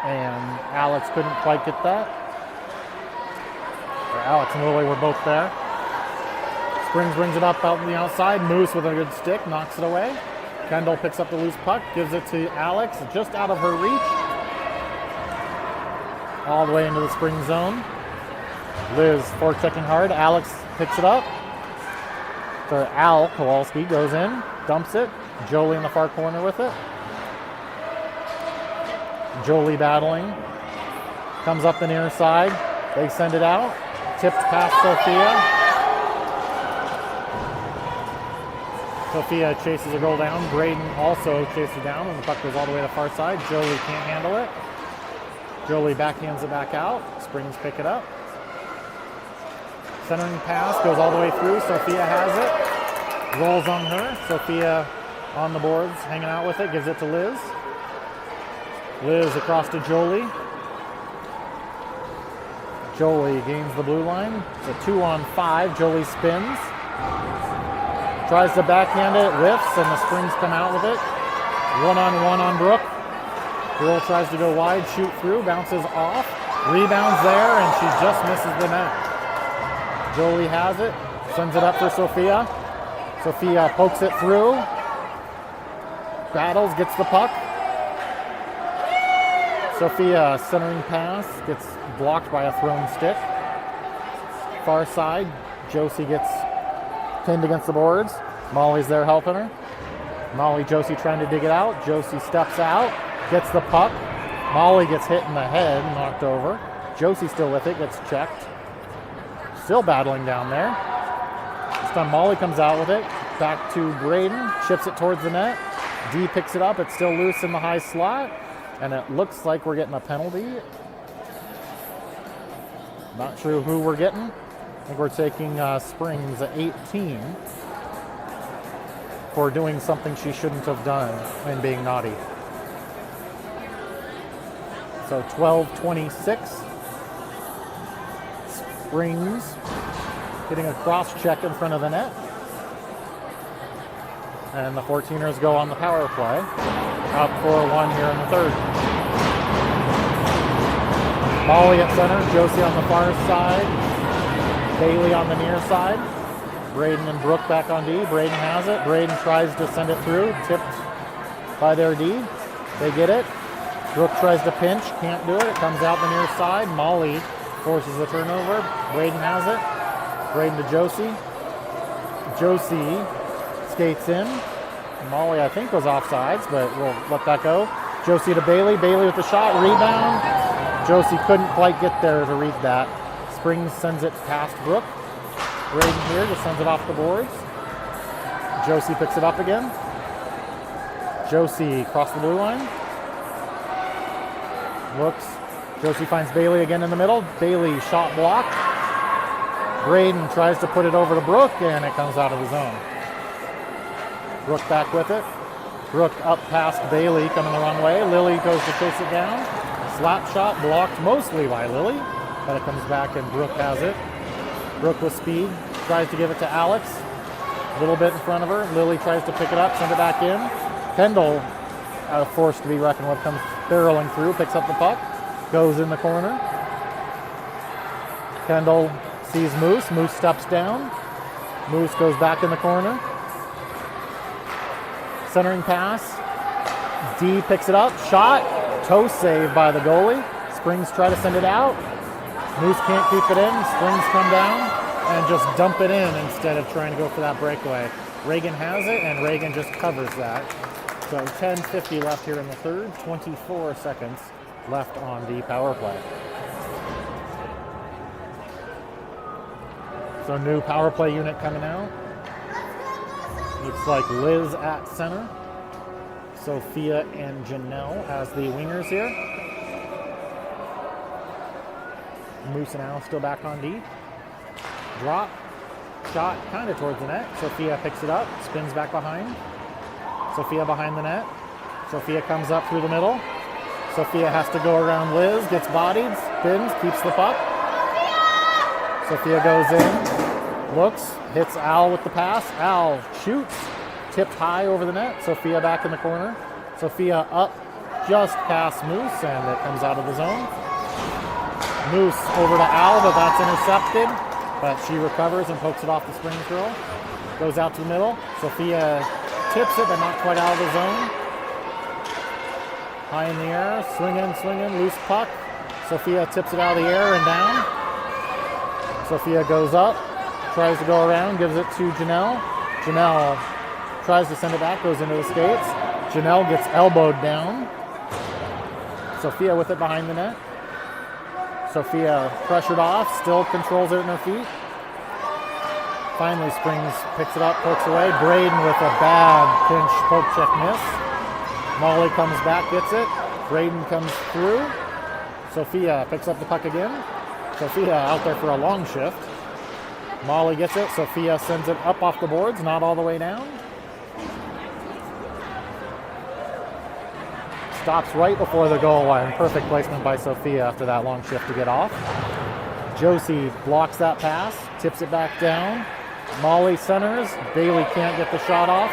and Alex couldn't quite get that. Alex and Lily were both there. Springs brings it up out on the outside. Moose with a good stick knocks it away. Kendall picks up the loose puck, gives it to Alex, just out of her reach. All the way into the Spring zone. Liz forechecking hard. Alex picks it up. So Al Kowalski goes in, dumps it. Jolie in the far corner with it. Jolie battling. Comes up the near side. They send it out. Tipped past Sophia. Sophia chases a goal down. Braden also chases it down, and the puck goes all the way to the far side. Jolie can't handle it. Jolie backhands it back out. Springs pick it up. Centering pass goes all the way through. Sophia has it. Rolls on her. Sophia on the boards, hanging out with it. Gives it to Liz. Liz across to Jolie. Jolie gains the blue line. It's a 2-on-5. Jolie spins. Tries to backhand it, whiffs, and the Springs come out with it. 1-on-1 on Brooke. Girl tries to go wide, shoot through, bounces off. Rebounds there, and she just misses the net. Jolie has it, sends it up for Sophia. Sophia pokes it through. Battles, gets the puck. Sophia centering pass, gets blocked by a thrown stick. Far side, Josie gets pinned against the boards. Molly's there helping her. Molly, Josie trying to dig it out. Josie steps out, gets the puck. Molly gets hit in the head, knocked over. Josie still with it, gets checked. Still battling down there. This time Molly comes out with it. Back to Braden, chips it towards the net. D picks it up, it's still loose in the high slot. And it looks like we're getting a penalty. Not sure who we're getting. I think we're taking Springs at 18 for doing something she shouldn't have done and being naughty. So 12-26. Springs getting a cross check in front of the net. And the 14ers go on the power play. Up 4-1 here in the third. Molly at center, Josie on the far side, Bailey on the near side. Braden and Brooke back on D. Braden has it. Braden tries to send it through, tipped by their D. They get it. Brooke tries to pinch, can't do it. It comes out the near side. Molly forces the turnover. Braden has it. Braden to Josie. Josie skates in. Molly, I think, was offsides, but we'll let that go. Josie to Bailey. Bailey with the shot. Rebound. Josie couldn't quite get there to read that. Springs sends it past Brooke. Braden here just sends it off the boards. Josie picks it up again. Josie across the blue line. Looks. Josie finds Bailey again in the middle. Bailey shot blocked. Braden tries to put it over to Brooke, and it comes out of the zone. Brooke back with it. Brooke up past Bailey, coming the wrong way. Lily goes to chase it down. Slap shot blocked mostly by Lily, but it comes back and Brooke has it. Brooke with speed, tries to give it to Alex. A little bit in front of her. Lily tries to pick it up, send it back in. Kendall, a force to be reckoned with, comes barreling through, picks up the puck, goes in the corner. Kendall sees Moose. Moose steps down. Moose goes back in the corner. Centering pass. D picks it up. Shot. Toe save by the goalie. Springs try to send it out. Moose can't keep it in. Springs come down and just dump it in instead of trying to go for that breakaway. Reagan has it, and Reagan just covers that. So 10:50 left here in the third. 24 seconds left on the power play. So new power play unit coming out. Looks like Liz at center. Sophia and Janelle as the wingers here. Moose and Al still back on D. Drop. Shot kind of towards the net. Sophia picks it up. Spins back behind. Sophia behind the net. Sophia comes up through the middle. Sophia has to go around Liz. Gets bodied. spins, keeps the puck. Sophia goes in, looks, hits Al with the pass. Al shoots, tipped high over the net. Sophia back in the corner. Sophia up just past Moose, and it comes out of the zone. Moose over to Al, but that's intercepted. But she recovers and pokes it off the Springs girl. Goes out to the middle. Sophia tips it, but not quite out of the zone. High in the air, swinging, loose puck. Sophia tips it out of the air and down. Sophia goes up, tries to go around, gives it to Janelle. Janelle tries to send it back, goes into the skates. Janelle gets elbowed down. Sophia with it behind the net. Sophia pressured off, still controls it in her feet. Finally, Springs picks it up, pokes away. Braden with a bad pinch poke check miss. Molly comes back, gets it. Braden comes through. Sophia picks up the puck again. Sophia out there for a long shift. Molly gets it. Sophia sends it up off the boards, not all the way down. Stops right before the goal line. Perfect placement by Sophia after that long shift to get off. Josie blocks that pass, tips it back down. Molly centers. Bailey can't get the shot off.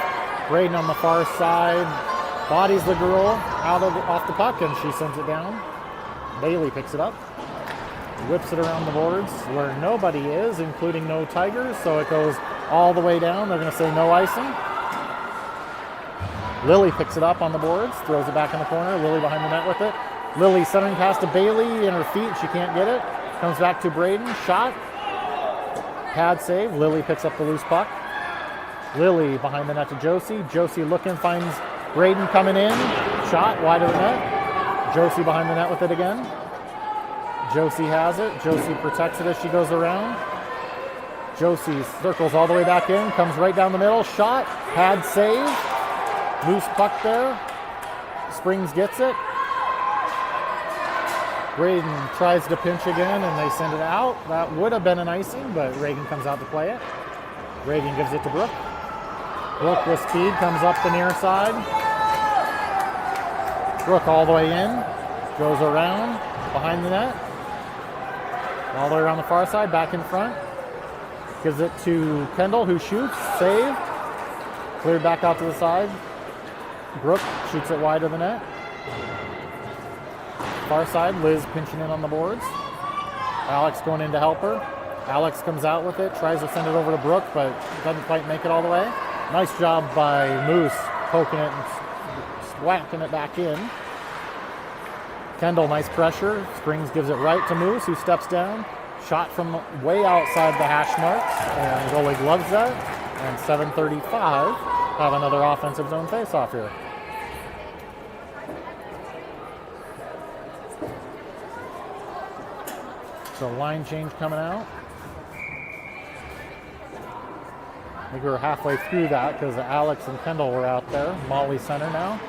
Braden on the far side bodies the girl off the puck, and she sends it down. Bailey picks it up, whips it around the boards where nobody is, including no Tigers, so it goes all the way down. They're going to say no icing. Lily picks it up on the boards, throws it back in the corner. Lily behind the net with it. Lily centering pass to Bailey in her feet. She can't get it. Comes back to Braden. Shot. Pad save. Lily picks up the loose puck. Lily behind the net to Josie. Josie looking, finds Braden coming in. Shot wide of the net. Josie behind the net with it again. Josie has it. Josie protects it as she goes around. Josie circles all the way back in. Comes right down the middle. Shot. Pad save. Loose puck there. Springs gets it. Braden tries to pinch again, and they send it out. That would have been an icing, but Reagan comes out to play it. Reagan gives it to Brooke. Brooke with speed comes up the near side. Brooke all the way in. Goes around behind the net. All the way around the far side, back in front. Gives it to Kendall, who shoots. Save. Cleared back out to the side. Brooke shoots it wide of the net. Far side, Liz pinching in on the boards. Alex going in to help her. Alex comes out with it, tries to send it over to Brooke, but doesn't quite make it all the way. Nice job by Moose poking it and whacking it back in. Kendall, nice pressure. Springs gives it right to Moose, who steps down. Shot from way outside the hash marks, and goalie gloves that. And 7:35 have another offensive zone face-off here. So line change coming out. I think we were halfway through that because Alex and Kendall were out there. Molly center now.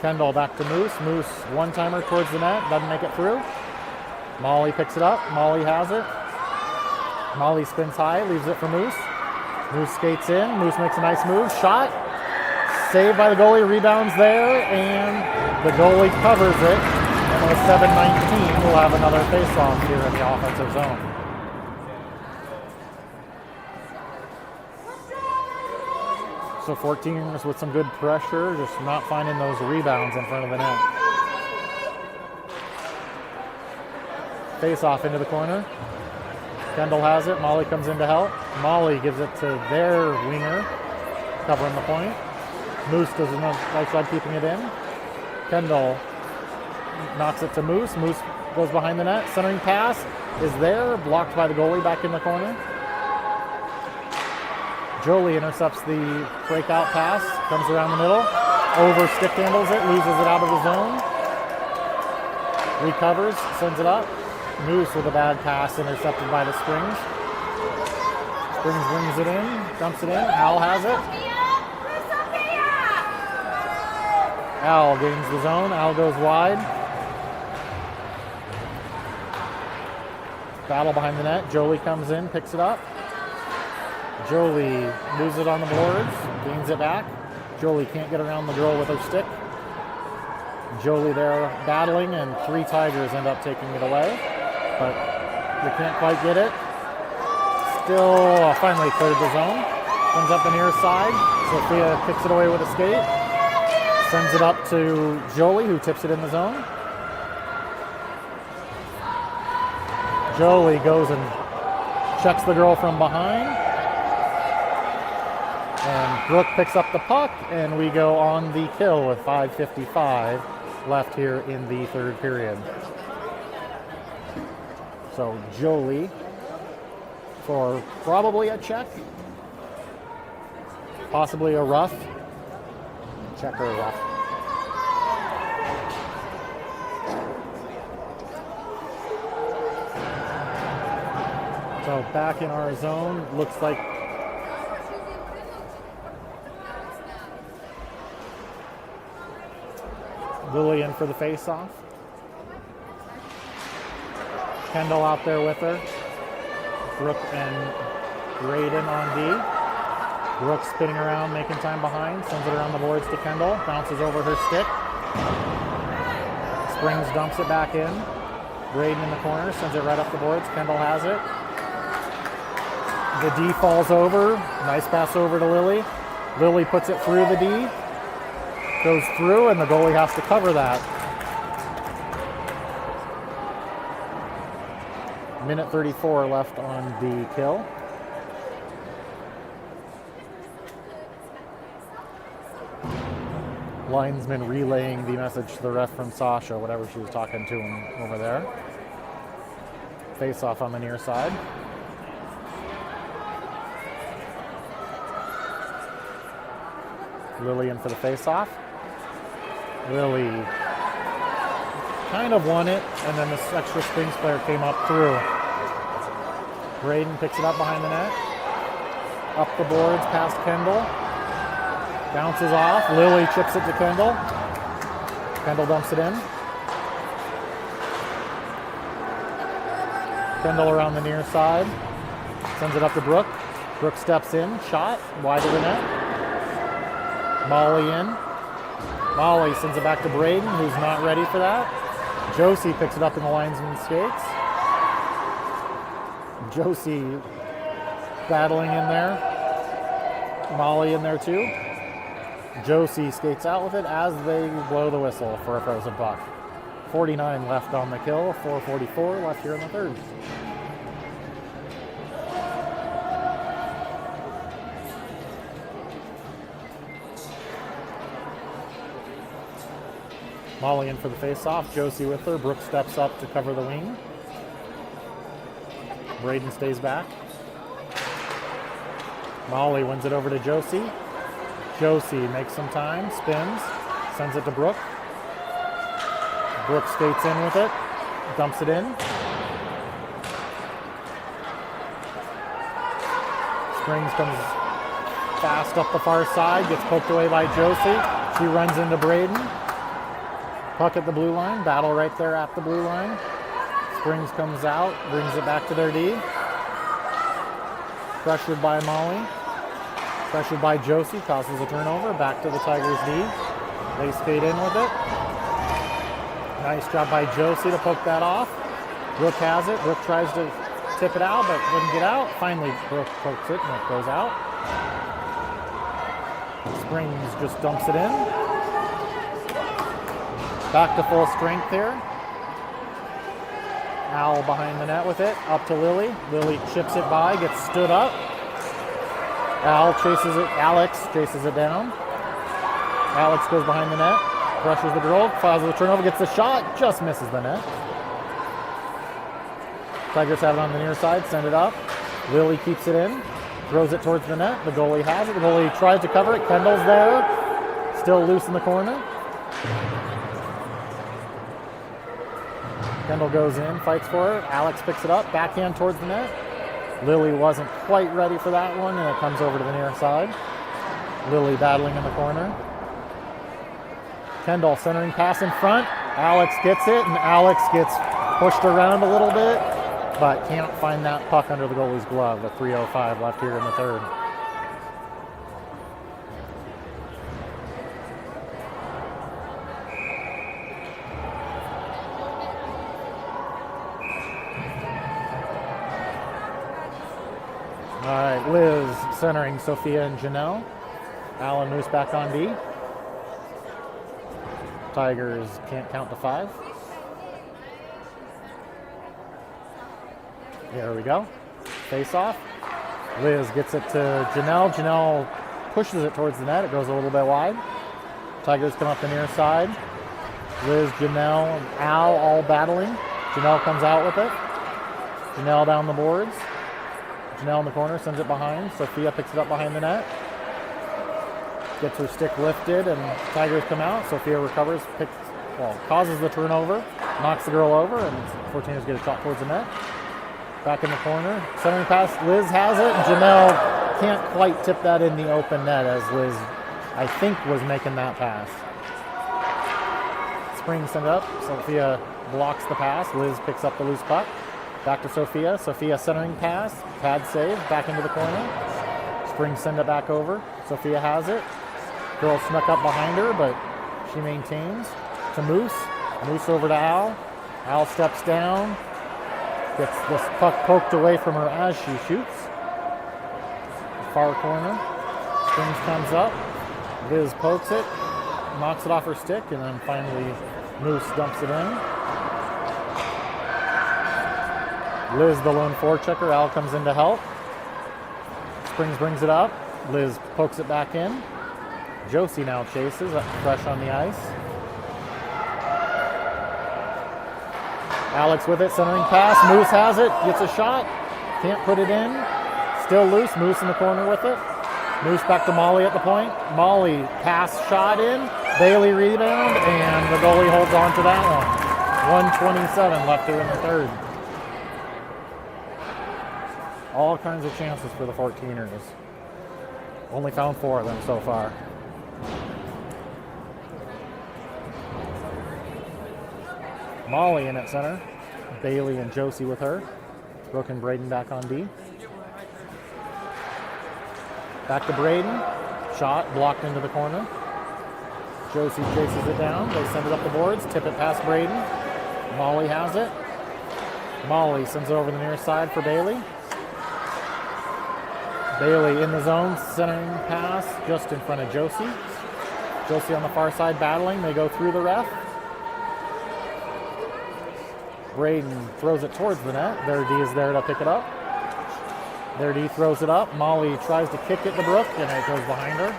Kendall back to Moose. Moose one-timer towards the net. Doesn't make it through. Molly picks it up. Molly has it. Molly spins high. Leaves it for Moose. Moose skates in. Moose makes a nice move. Shot. Saved by the goalie. Rebounds there. And the goalie covers it. And with 7:19, we'll have another face-off here in the offensive zone. So 14ers with some good pressure, just not finding those rebounds in front of the net. Face-off into the corner. Kendall has it. Molly comes in to help. Molly gives it to their winger, covering the point. Moose does a nice job keeping it in. Kendall knocks it to Moose. Moose goes behind the net. Centering pass is there, blocked by the goalie back in the corner. Jolie intercepts the breakout pass, comes around the middle, over stick handles it, loses it out of the zone. Recovers, sends it up. Moose with a bad pass, intercepted by the Springs. Springs brings it in, dumps it in. Al has it. Al gains the zone. Al goes wide. Battle behind the net. Jolie comes in, picks it up. Jolie moves it on the boards, gains it back. Jolie can't get around the girl with her stick. Jolie there battling, and 3 Tigers end up taking it away. But they can't quite get it. Still finally cleared the zone. Comes up the near side. Sophia kicks it away with a skate. Sends it up to Jolie, who tips it in the zone. Jolie goes and checks the girl from behind. And Brooke picks up the puck, and we go on the kill with 5:55 left here in the third period. So Jolie for probably a check, possibly a rough. Check or rough. So back in our zone, looks like Lily in for the face-off. Kendall out there with her. Brooke and Braden on D. Brooke spinning around, making time behind, sends it around the boards to Kendall, bounces over her stick. Springs dumps it back in. Braden in the corner, sends it right up the boards. Kendall has it. The D falls over. Nice pass over to Lily. Lily puts it through the D. Goes through, and the goalie has to cover that. Minute 34 left on the kill. Linesman relaying the message to the ref from Sasha, whatever she was talking to him over there. Face off on the near side. Lily in for the face off. Lily kind of won it, and then this extra Springs player came up through. Braden picks it up behind the net. Up the boards past Kendall. Bounces off. Lily chips it to Kendall. Kendall dumps it in. Kendall around the near side. Sends it up to Brooke. Brooke steps in. Shot. Wide of the net. Molly in. Molly sends it back to Braden, who's not ready for that. Josie picks it up in the linesman's skates. Josie battling in there. Molly in there too. Josie skates out with it as they blow the whistle for a frozen puck. 49 left on the kill, 4:44 left here in the third. Molly in for the face-off. Josie with her. Brooke steps up to cover the wing. Braden stays back. Molly wins it over to Josie. Josie makes some time, spins, sends it to Brooke. Brooke skates in with it, dumps it in. Springs comes fast up the far side, gets poked away by Josie. She runs into Braden. Puck at the blue line, battle right there at the blue line. Springs comes out, brings it back to their D. Pressured by Molly. Pressured by Josie, causes a turnover, back to the Tigers D. They skate in with it. Nice job by Josie to poke that off. Brooke has it. Brooke tries to tip it out, but wouldn't get out. Finally, Brooke pokes it and it goes out. Springs just dumps it in. Back to full strength here. Al behind the net with it, up to Lily. Lily chips it by, gets stood up. Al chases it, Alex chases it down. Alex goes behind the net, crushes the girl, causes the turnover, gets the shot, just misses the net. Tigers have it on the near side, send it up. Lily keeps it in, throws it towards the net. The goalie has it, the goalie tries to cover it. Kendall's there, still loose in the corner. Kendall goes in, fights for it. Alex picks it up, backhand towards the net. Lily wasn't quite ready for that one, and it comes over to the near side. Lily battling in the corner. Kendall centering pass in front. Alex gets it, and Alex gets pushed around a little bit, but can't find that puck under the goalie's glove with 3:05 left here in the third. centering Sophia and Janelle. Al and Moose back on D. Tigers can't count to 5. There we go. Face off. Liz gets it to Janelle. Janelle pushes it towards the net. It goes a little bit wide. Tigers come up the near side. Liz, Janelle, and Al all battling. Janelle comes out with it. Janelle down the boards. Janelle in the corner, sends it behind. Sophia picks it up behind the net. Gets her stick lifted, and Tigers come out. Sophia recovers, causes the turnover, knocks the girl over, and 14ers get a shot towards the net. Back in the corner, centering pass, Liz has it, and Janelle can't quite tip that in the open net as Liz, I think, was making that pass. Spring send up, Sophia blocks the pass, Liz picks up the loose puck. Back to Sophia, Sophia centering pass, pad save, back into the corner. Spring send it back over, Sophia has it. Girl snuck up behind her, but she maintains. To Moose, Moose over to Al. Al steps down, gets this puck poked away from her as she shoots. Far corner, Springs comes up, Liz pokes it, knocks it off her stick, and then finally Moose dumps it in. Liz, the lone forechecker, Al comes in to help. Springs brings it up, Liz pokes it back in. Josie now chases, fresh on the ice. Alex with it, centering pass, Moose has it, gets a shot, can't put it in. Still loose, Moose in the corner with it. Moose back to Molly at the point. Molly pass shot in, Bailey rebound, and the goalie holds on to that one. 1:27 left here in the third. All kinds of chances for the 14ers. Only found 4 of them so far. Molly in at center. Bailey and Josie with her. Brooke and Braden back on D. Back to Braden. Shot blocked into the corner. Josie chases it down. They send it up the boards. Tip it past Braden. Molly has it. Molly sends it over the near side for Bailey. Bailey in the zone, centering pass just in front of Josie. Josie on the far side battling. They go through the ref. Braden throws it towards the net. Their D is there to pick it up. Their D throws it up. Molly tries to kick it to Brooke, and it goes behind her.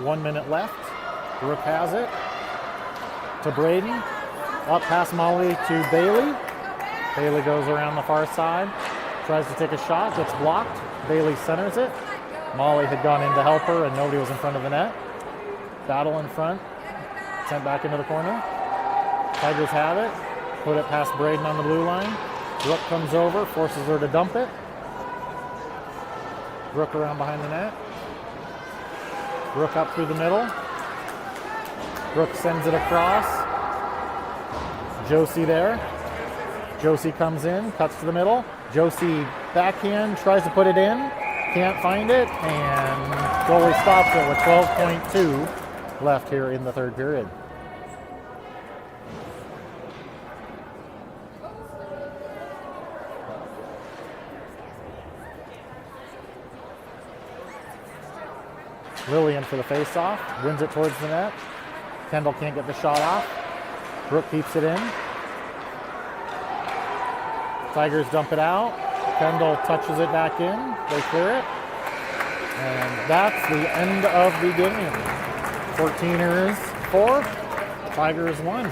1 minute left. Brooke has it. To Braden. Up past Molly to Bailey. Bailey goes around the far side. Tries to take a shot, gets blocked. Bailey centers it. Molly had gone in to help her, and nobody was in front of the net. Battle in front. Sent back into the corner. Tigers have it. Put it past Braden on the blue line. Brooke comes over, forces her to dump it. Brooke around behind the net. Brooke up through the middle. Brooke sends it across. Josie there. Josie comes in, cuts to the middle. Josie backhand, tries to put it in. Can't find it, and goalie stops it with 12.2 left here in the third period. Lillian for the face-off, wins it towards the net. Kendall can't get the shot off. Brooke keeps it in. Tigers dump it out. Kendall touches it back in. They clear it. And that's the end of the game. 14ers 4, Tigers 1.